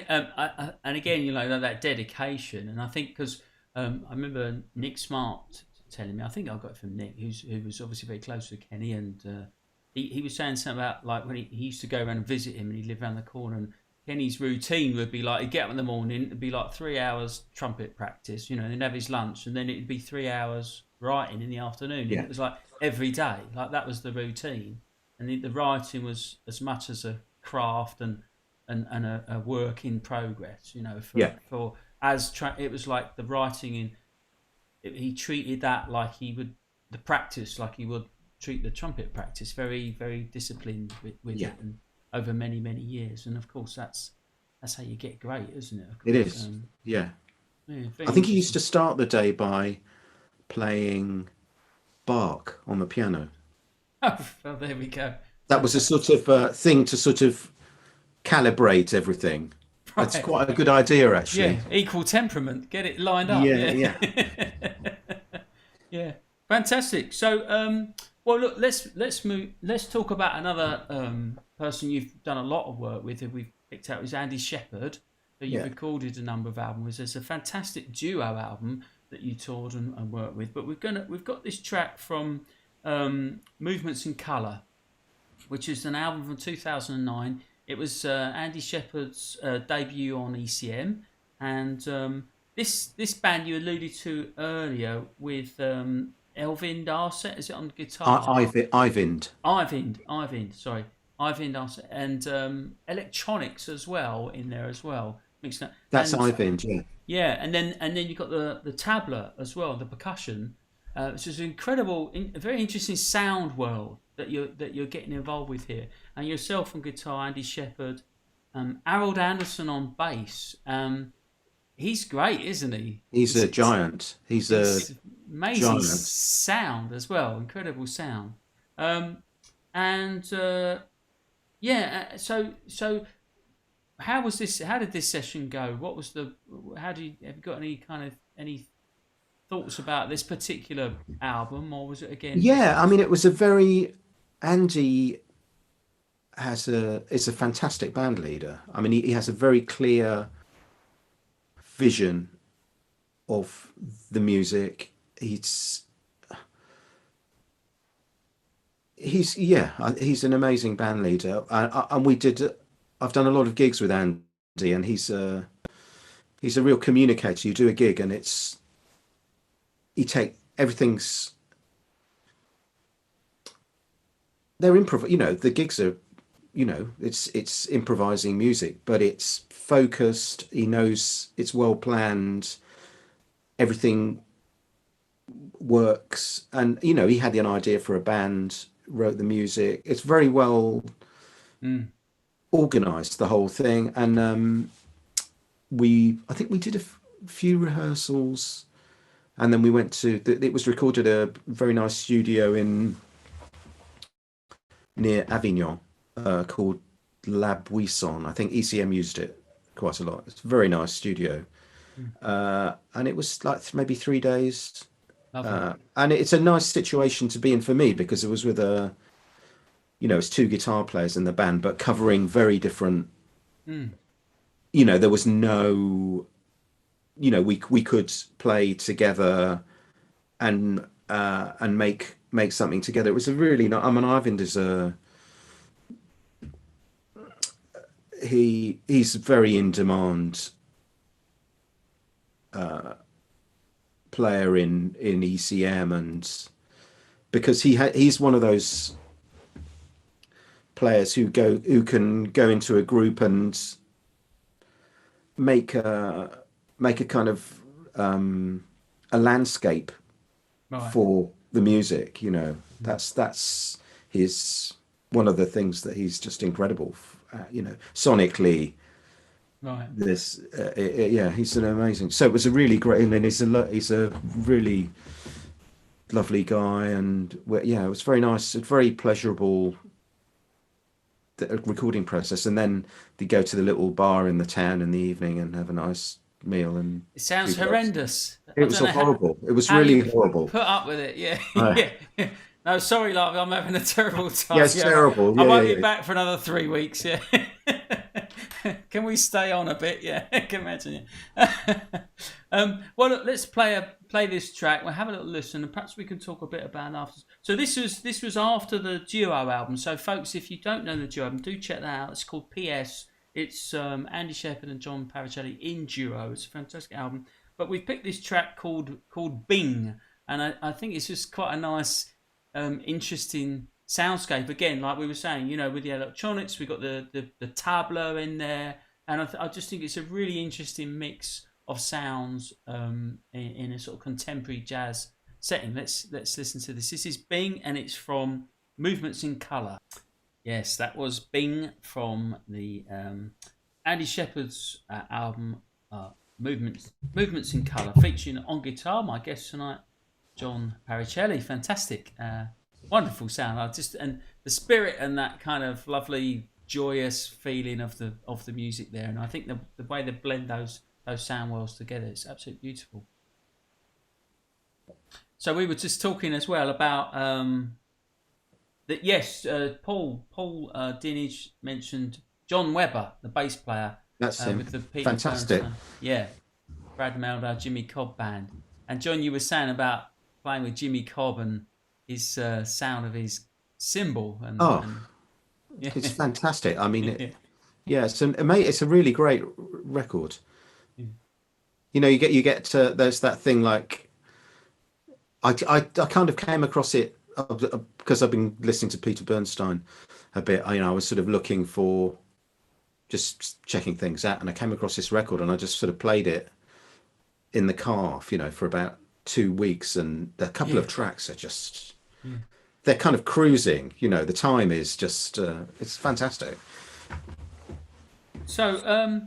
again, that dedication, and I think because I remember Nick Smart telling me, I think I got it from Nick, who was obviously very close to Kenny, and he was saying something about like when he used to go around and visit him, and he lived around the corner, and Kenny's routine would be like, he'd get up in the morning, it'd be like 3 hours trumpet practice, then have his lunch, and then it'd be 3 hours writing in the afternoon. Yeah. It was like every day, like that was the routine, and the writing was as much as a craft and a work in progress, for it was like the writing he treated that like he would the practice like he would treat the trumpet practice, very very disciplined with it, and over many many years. And of course that's how you get great, isn't it? It is. I think he used to start the day by playing Bach on the piano. Oh, well, there we go. That was a sort of thing to sort of calibrate everything. Right. That's quite a good idea, actually. Yeah, equal temperament, get it lined up. Yeah. Yeah, fantastic. So, well, look, let's move. Let's talk about another person you've done a lot of work with, who we've picked out, is Andy Sheppard, who you've recorded a number of albums with. There's a fantastic duo album that you toured and worked with. But we've got this track from Movements in Colour, which is an album from 2009. It was Andy Sheppard's debut on ECM, and this band you alluded to earlier with Elvind Arset, is it on guitar? Eivind, sorry, Eivind Arset, and electronics as well in there as well. Mixed up. That's Eivind, yeah. Yeah, and then you got the tabla as well, the percussion, which is an incredible, very interesting sound world that you're getting involved with here. And yourself on guitar, Andy Sheppard, Harold Anderson on bass. He's great, isn't he? He's a giant. He's a amazing giant. Sound as well, incredible sound. So how was this? How did this session go? What was have you got any thoughts about this particular album, or was it again? Yeah, I mean, it was a very... Andy is a fantastic band leader. I mean, he has a very clear vision of the music. He's an amazing band leader. And I've done a lot of gigs with Andy, and he's a real communicator. You do a gig and everything's... They're improv. The gigs are it's improvising music, but it's focused. He knows it's well planned. Everything works, and he had an idea for a band, wrote the music. It's very well organized, the whole thing. And I think we did a few rehearsals, and then we went to it was recorded at a very nice studio near Avignon, called La Buisson. I think ECM used it quite a lot. It's a very nice studio. And it was like maybe 3 days. And it's a nice situation to be in for me, because it was with it's two guitar players in the band, but covering very different. There was no, we could play together and make something together. It was a really nice. I mean, Ivan is he's very in demand player in ECM, and because he's one of those players who can go into a group and make a kind of a landscape for the music. That's his one of the things that he's just incredible. Sonically. Right. This, he's an amazing. So it was a really great, and he's a really lovely guy, and it was very nice. It's very pleasurable, the recording process, and then they go to the little bar in the town in the evening and have a nice meal. And it sounds horrendous. It was horrible. It was really horrible. Put up with it, yeah. No, sorry, love. I'm having a terrible time. Yeah, it's terrible. I won't be back for another 3 weeks. Yeah. Can we stay on a bit? Yeah, I can imagine. Well, look, let's play this track. We'll have a little listen, and perhaps we can talk a bit about it after. So this was after the duo album. So, folks, if you don't know the duo album, do check that out. It's called PS. It's Andy Sheppard and John Parricelli in duo. It's a fantastic album. But we've picked this track called Bing, and I think it's just quite a nice, interesting soundscape. Again, like we were saying, with the electronics, we got the tableau in there, and I just think it's a really interesting mix of sounds in a sort of contemporary jazz setting. Let's listen to this. This is Bing, and it's from Movements in Colour. Yes, that was Bing from the Andy Sheppard's album Movements in Colour, featuring on guitar my guest tonight, John Parricelli. Fantastic. Wonderful sound. And the spirit and that kind of lovely, joyous feeling of the music there, and I think the way they blend those sound wells together, it's absolutely beautiful. So we were just talking as well about that. Yes, Paul Dinage mentioned John Webber, the bass player. That's him. With the Peter Fantastic. Bernstein. Yeah, Brad Meldau, Jimmy Cobb band. And John, you were saying about playing with Jimmy Cobb and his sound of his cymbal. It's fantastic. I mean, it's a really great record. Yeah. You get there's that thing like I kind of came across it because I've been listening to Peter Bernstein a bit. I was sort of looking for, just checking things out, and I came across this record, and I just sort of played it in the car, for about 2 weeks, and a couple of tracks are just they're kind of cruising. The time is just it's fantastic. So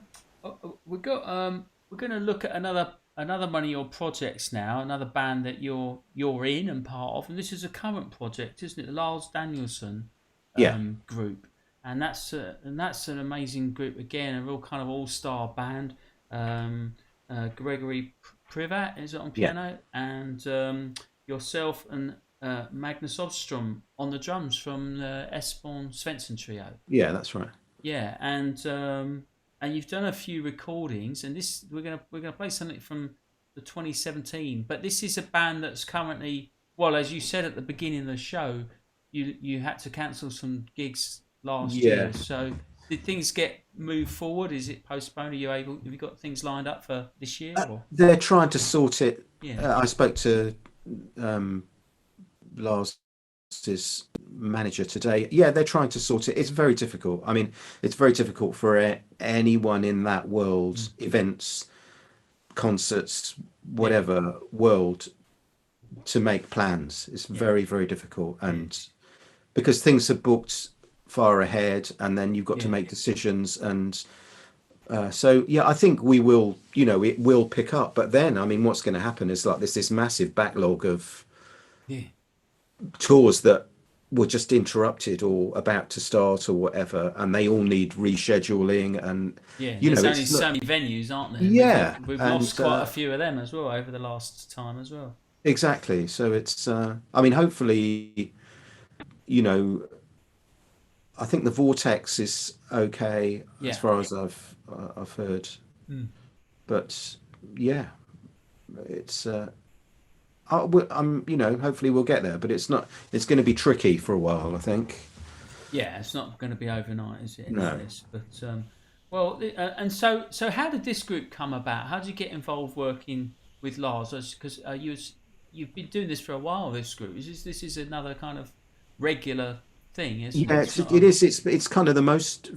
we're going to look at another one of your projects now, another band that you're in and part of, and this is a current project, isn't it? The Lars Danielson group, and that's an amazing group again, a real kind of all-star band. Gregory Privat is on piano, and yourself and Magnus Ostrom on the drums from the Esbjørn Svensson trio. Yeah, that's right. Yeah, and you've done a few recordings, and this we're gonna play something from the 2017. But this is a band that's currently, well, as you said at the beginning of the show, you had to cancel some gigs last year. So did things get moved forward? Is it postponed? Have you got things lined up for this year? They're trying to sort it. Yeah. I spoke to Lars his manager today. Yeah, they're trying to sort it. It's very difficult. I mean, it's very difficult for anyone in that world, events, concerts, whatever world, to make plans. It's very, very difficult, and because things are booked far ahead, and then you've got to make decisions, and so yeah, I think we will. It will pick up, but then I mean, what's going to happen is like this massive backlog of tours that were just interrupted or about to start or whatever, and they all need rescheduling, and there's only so many venues, aren't there? Yeah, we've lost quite a few of them as well over the last time as well. Exactly. So it's I mean, hopefully, I think the Vortex is okay as far as I've heard, but yeah, it's I'm hopefully we'll get there, but it's not. It's going to be tricky for a while, I think. Yeah, it's not going to be overnight, is it? No. But well, and so how did this group come about? How did you get involved working with Lars? Because you've been doing this for a while. This group this is another kind of regular thing, isn't it? It is. It's kind of the most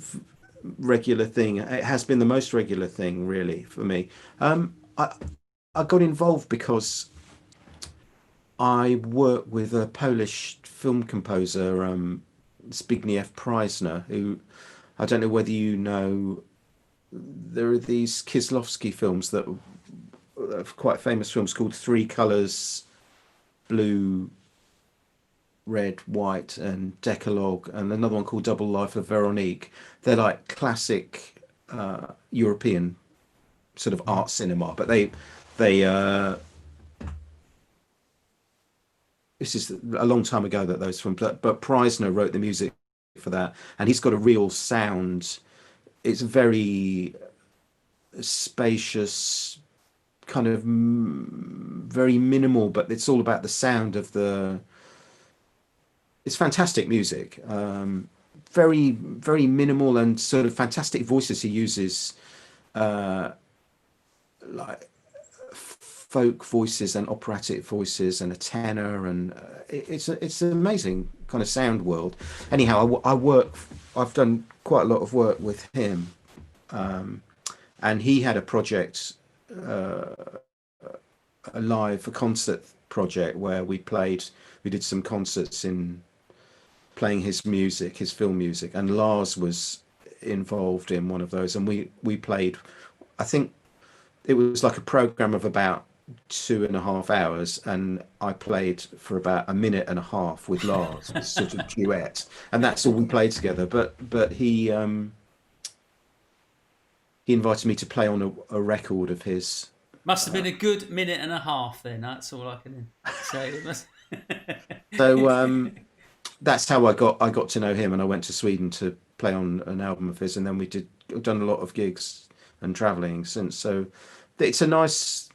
regular thing. It has been the most regular thing, really, for me. I got involved because I work with a Polish film composer, Zbigniew Preisner, who I don't know whether you know. There are these Kieslowski films that are quite famous films called Three Colors, Blue, Red, White, and Decalogue, and another one called Double Life of Veronique. They're like classic European sort of art cinema, but they this is a long time ago that those films, but Preisner wrote the music for that, and he's got a real sound. It's very spacious, kind of very minimal, but it's all about the sound of the. It's fantastic music, very, very minimal and sort of fantastic voices he uses, like folk voices and operatic voices and a tenor, and it's an amazing kind of sound world. Anyhow, I've done quite a lot of work with him, and he had a project, a concert project where we did some concerts in playing his music, his film music, and Lars was involved in one of those, and we played, I think it was like a program of about 2.5 hours, and I played for about 1.5 minutes with Lars, this sort of duet, and that's all we played together. But he invited me to play on a record of his. Must have been a good 1.5 minutes then. That's all I can say. So that's how I got to know him, and I went to Sweden to play on an album of his, and then we've done a lot of gigs and traveling since. So it's a nice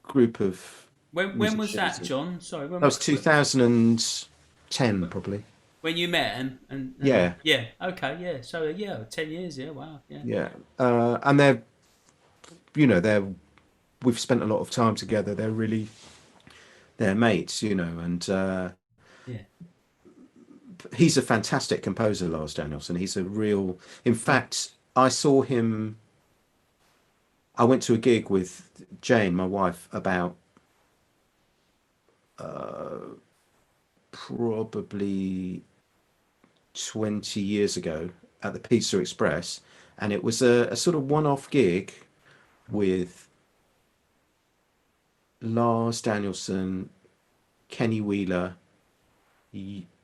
group of. When was that, John? Sorry, that was 2010 probably. When you met him, and yeah, okay, yeah. So 10 years, wow, yeah. And we've spent a lot of time together. They're mates, and he's a fantastic composer, Lars Danielson. He's a real. In fact, I saw him. I went to a gig with Jane, my wife, about probably 20 years ago at the Pizza Express, and it was a sort of one-off gig with Lars Danielson, Kenny Wheeler,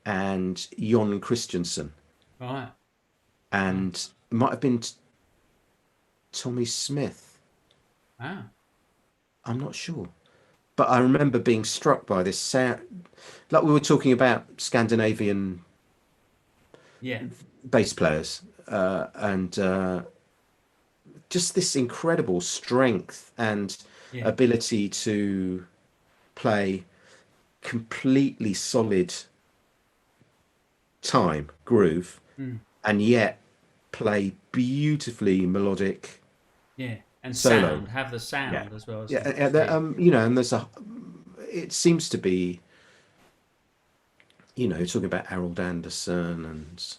and Jon Christensen. Right. And it might have been Tommy Smith. Wow. I'm not sure. But I remember being struck by this sound. Like we were talking about Scandinavian bass players, and just this incredible strength and ability to play completely solid time groove, and yet play beautifully melodic and solo. Have the sound as well. And there's it seems to be talking about Harold Anderson and,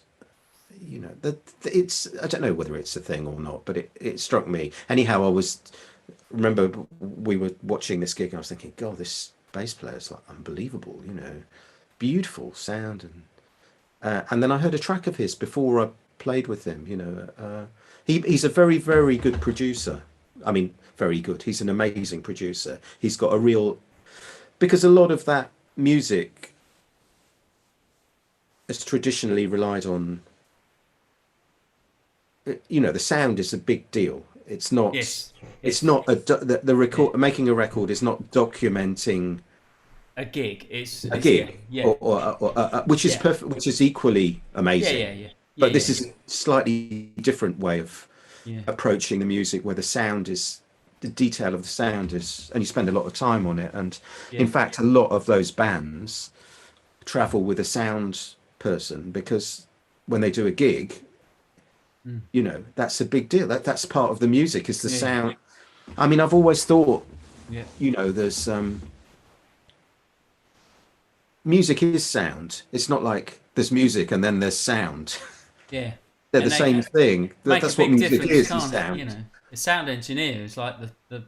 it's, I don't know whether it's a thing or not, but it struck me. Anyhow, remember we were watching this gig and I was thinking, God, this bass player is like unbelievable, beautiful sound. And then I heard a track of his before I played with him, he's a very, very good producer. I mean, very good. He's an amazing producer. He's got because a lot of that music has traditionally relied on, the sound is a big deal. It's not. Yes. It's not the record. Making a record is not documenting a gig. It's a gig, yeah. or which is perfect, which is equally amazing. Yeah. But this is a slightly different way of approaching the music, where the detail of the sound is, and you spend a lot of time on it. And in fact, a lot of those bands travel with a sound person, because when they do a gig, that's a big deal. That's part of the music, is the sound. I mean, I've always thought, there's music is sound. It's not like there's music and then there's sound. Yeah. They're the same thing. That's what music is sound. The sound engineer is like the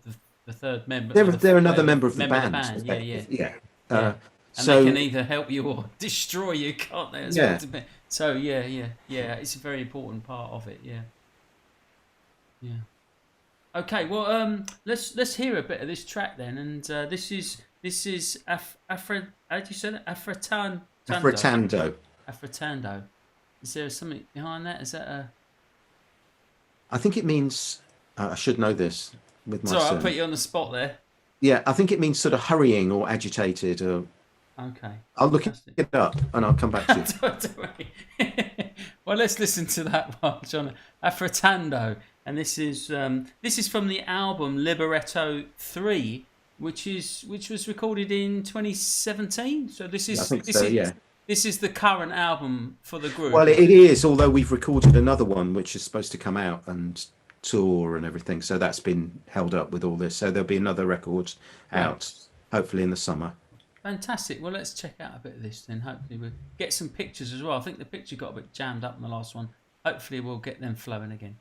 third member. They're another member of the band. Yeah. And they can either help you or destroy you, can't they? So it's a very important part of it. Yeah. Okay, well, let's hear a bit of this track then, and this is how do you say that? Affrettando. Affrettando. Is there something behind that? Is that a? I think it means. I should know this with my. Sorry, I'll put you on the spot there. Yeah, I think it means sort of hurrying or agitated. Or. Okay. I'll look it up and I'll come back to you. Don't worry. Well, let's listen to that one, John. Affrettando, and this is from the album Liberetto 3, which was recorded in 2017. So this is this is the current album for the group. Well, it is, although we've recorded another one which is supposed to come out and tour and everything. So that's been held up with all this. So there'll be another record out, hopefully in the summer. Fantastic. Well, let's check out a bit of this then. Hopefully we'll get some pictures as well. I think the picture got a bit jammed up in the last one. Hopefully we'll get them flowing again.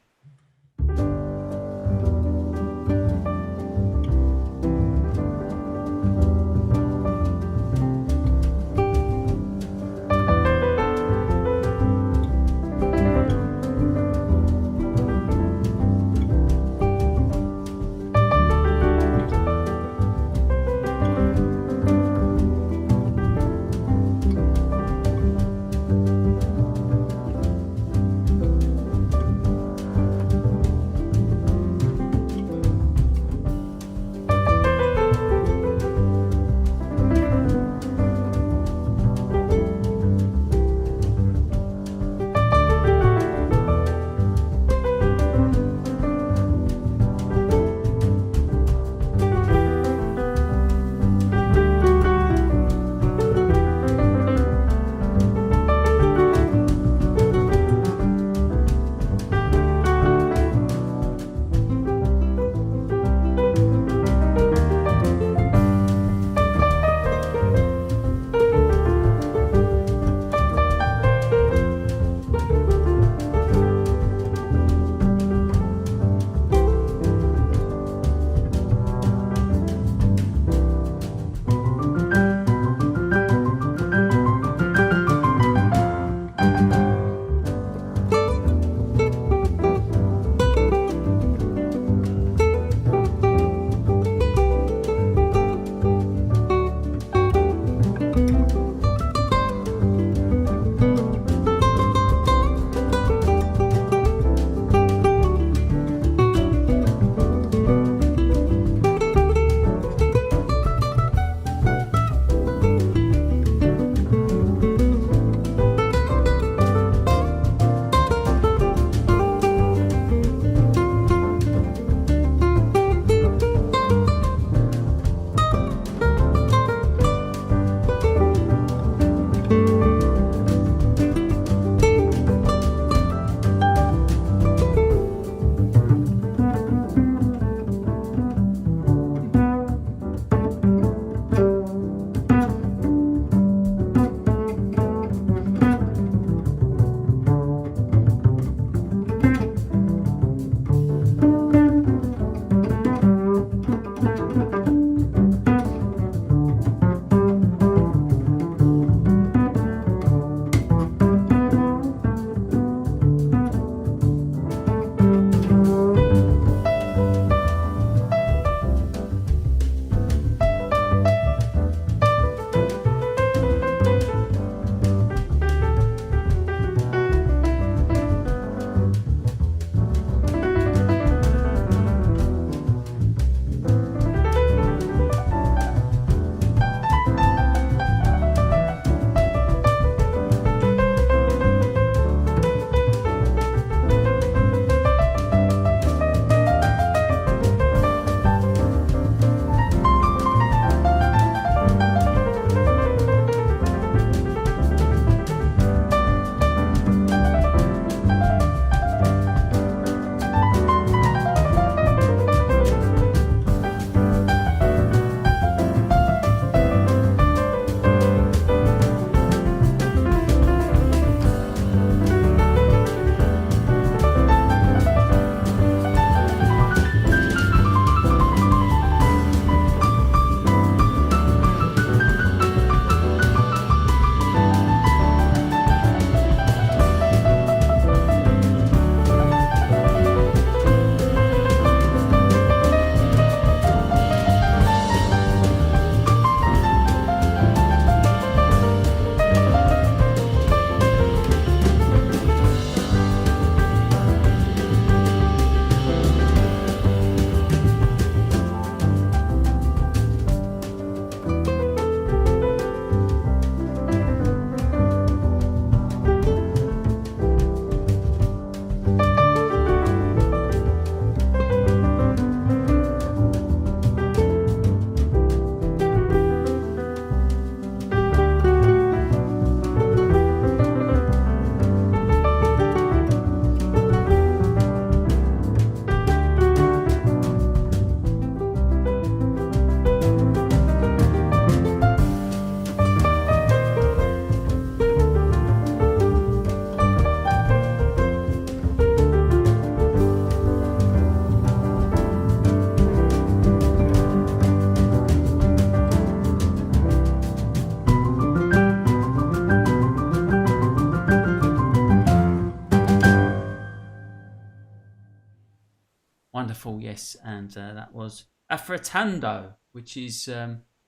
Wonderful, yes. And that was Affrettando, which is,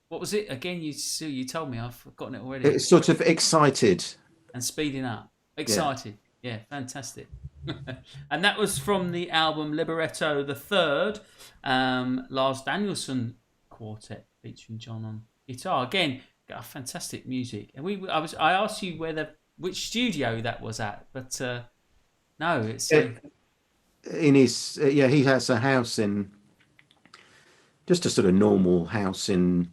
what was it again? You told me, I've forgotten it already. It's sort of excited. And speeding up. Excited. Yeah, fantastic. And that was from the album Liberetto the Third, Lars Danielson Quartet, featuring John on guitar. Again, got fantastic music. And I asked you which studio that was at, but no, it's in his he has a house in just a sort of normal house in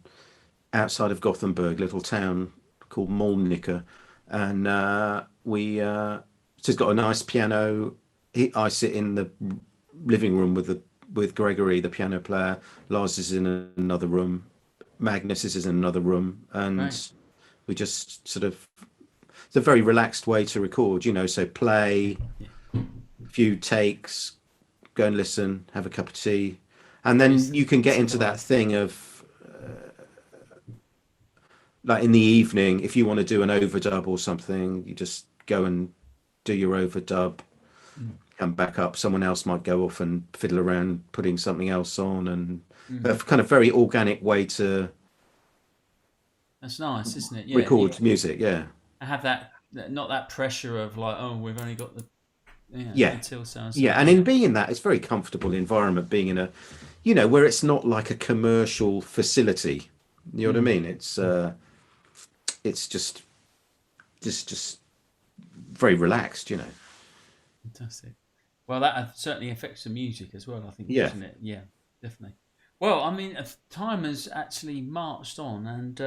outside of Gothenburg, little town called Molnica, and it's got a nice piano. I sit in the living room with Gregory, the piano player. Lars is in another room. Magnus is in another room, and right. We just sort of, it's a very relaxed way to record, so play, a few takes, go and listen, have a cup of tea, and then you can get into that thing of like in the evening, if you want to do an overdub or something, you just go and do your overdub, come back up, someone else might go off and fiddle around putting something else on, and a kind of very organic way to that's nice, isn't it? Record music, I have that, not that pressure of like, oh, we've only got the until sounds. Yeah, and in being that, it's a very comfortable environment, being in a, where it's not like a commercial facility. You know what I mean? It's just very relaxed, Fantastic. Well, that certainly affects the music as well, I think, doesn't it? Yeah, definitely. Well, I mean, time has actually marched on, and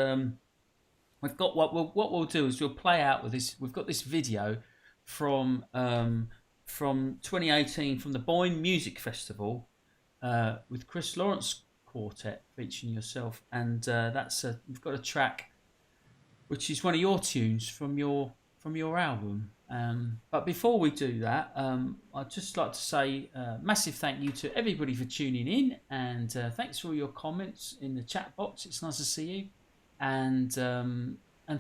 we've got what we'll do is we'll play out with this. We've got this video from 2018 from the Boyne Music Festival with Chris Lawrence Quartet featuring yourself, and we've got a track which is one of your tunes from your album. But before we do that, I'd just like to say a massive thank you to everybody for tuning in, and thanks for all your comments in the chat box. It's nice to see you, and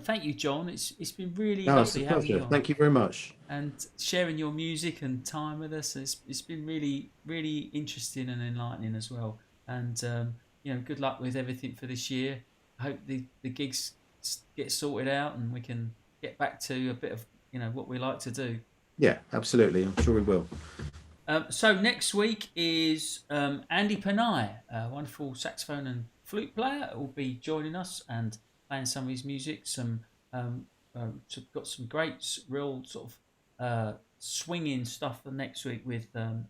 thank you, John. It's been really lovely having you on. Thank you very much, and sharing your music and time with us. It's been really, really interesting and enlightening as well. And good luck with everything for this year. I hope the gigs get sorted out and we can get back to a bit of what we like to do. Yeah, absolutely. I'm sure we will. So next week is Andy Panay, a wonderful saxophone and flute player, will be joining us and playing some of his music. Got some great, real sort of swinging stuff for next week with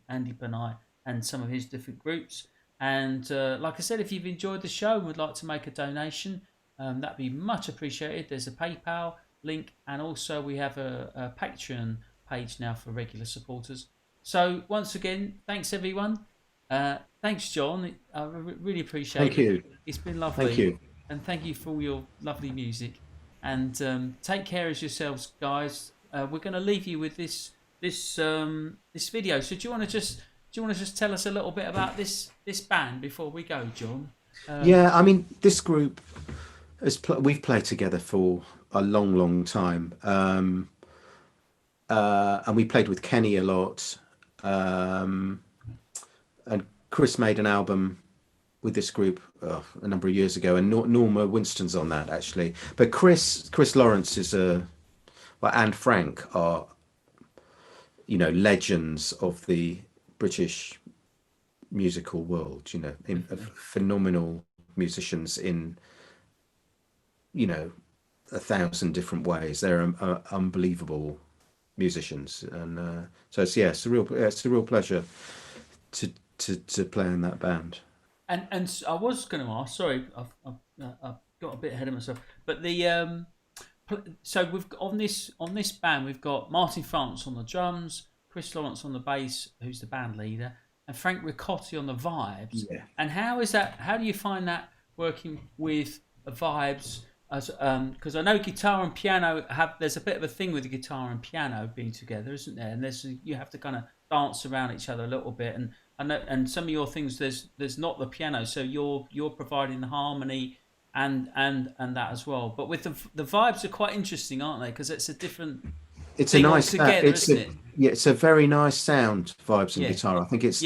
Andy Panay and some of his different groups. And like I said, if you've enjoyed the show and would like to make a donation, that'd be much appreciated. There's a PayPal link, and also we have a Patreon page now for regular supporters. So once again, thanks everyone. Thanks, John. I really appreciate it. Thank you. It's been lovely. Thank you. And thank you for all your lovely music. And take care of yourselves, guys. We're going to leave you with this video. So do you want to just tell us a little bit about this band before we go, John? I mean, this group we've played together for a long time, and we played with Kenny a lot, and Chris made an album with this group a number of years ago, and Norma Winston's on that actually. But Chris Lawrence and Frank are legends of the British musical world, phenomenal musicians in 1,000 different ways. They're unbelievable musicians, and so it's a real pleasure to play in that band. And I was going to ask, sorry, I've got a bit ahead of myself, but so we've on this band we've got Martin France on the drums, Chris Lawrence on the bass, who's the band leader, and Frank Ricotti on the vibes. Yeah. And how do you find that working with vibes? Because I know guitar and piano there's a bit of a thing with the guitar and piano being together, isn't there? And you have to kind of dance around each other a little bit, and I know, and some of your things there's not the piano, so you're providing the harmony and that as well. But with the vibes are quite interesting, aren't they? Because it's a different. It's a nice together, isn't it? Yeah, it's a very nice sound, vibes and guitar. I think it's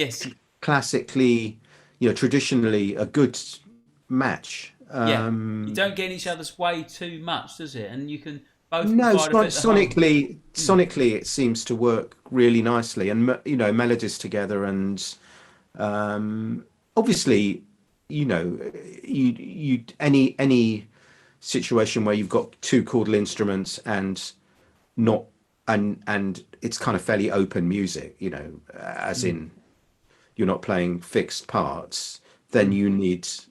classically, traditionally a good match. You don't get in each other's way too much, does it? And you can both No, provide a bit of harmony. sonically, it seems to work really nicely, and melodies together, and obviously, any situation where you've got two chordal instruments and not and it's kind of fairly open music, as in you're not playing fixed parts, then you need to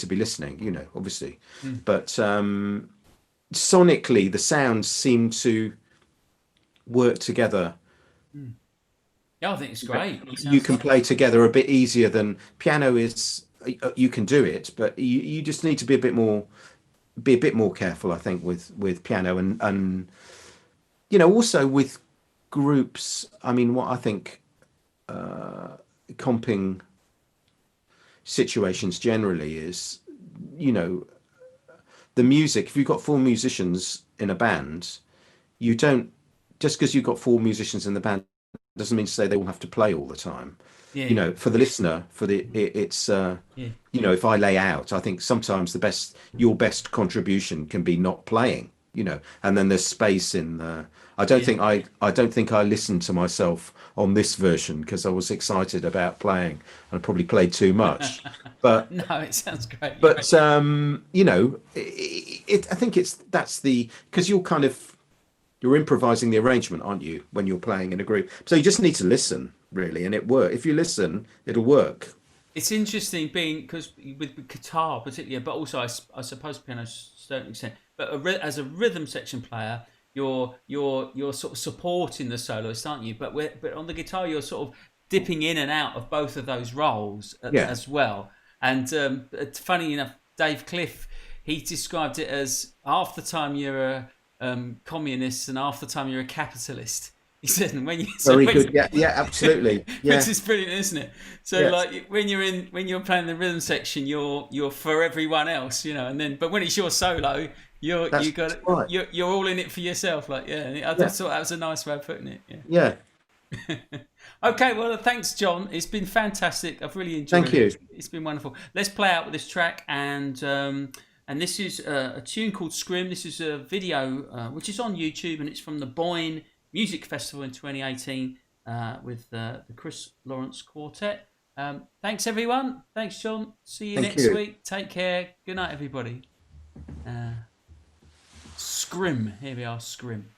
be listening, obviously. But sonically the sounds seem to work together. Yeah, I think it's great. You can play together a bit easier than piano is. You can do it, but you just need to be a bit more careful, I think, with piano and also with groups. I mean, what I think comping situations generally is, the music. If you've got four musicians in a band, you don't, just because you've got four musicians in the band doesn't mean to say they all have to play all the time. For the listener, it's if I lay out, I think sometimes your best contribution can be not playing, and then there's space in the. I don't think I listened to myself on this version because I was excited about playing and I probably played too much. But no, it sounds great. But I think that's because you're improvising the arrangement, aren't you, when you're playing in a group? So you just need to listen, really, and it works. If you listen, it'll work. It's interesting because with guitar particularly, but also I suppose piano to a certain extent. But as a rhythm section player, you're sort of supporting the soloist, aren't you? But on the guitar, you're sort of dipping in and out of both of those roles as well. And funny enough, Dave Cliff, he described it as half the time you're a communist and half the time you're a capitalist. He said, very good. Yeah, absolutely. Yeah. Which is brilliant, isn't it? So like when you're playing the rhythm section, you're for everyone else, but when it's your solo, you're all in it for yourself. Like, I just thought that was a nice way of putting it. Yeah. Okay, well, thanks, John. It's been fantastic. I've really enjoyed it. Thank you. It's been wonderful. Let's play out with this track, and this is a tune called Scrim. This is a video which is on YouTube, and it's from the Boyne Music Festival in 2018 with the Chris Lawrence Quartet. Thanks, everyone. Thanks, John. See you next week. Take care. Good night, everybody. Scrim. Here we are, Scrim.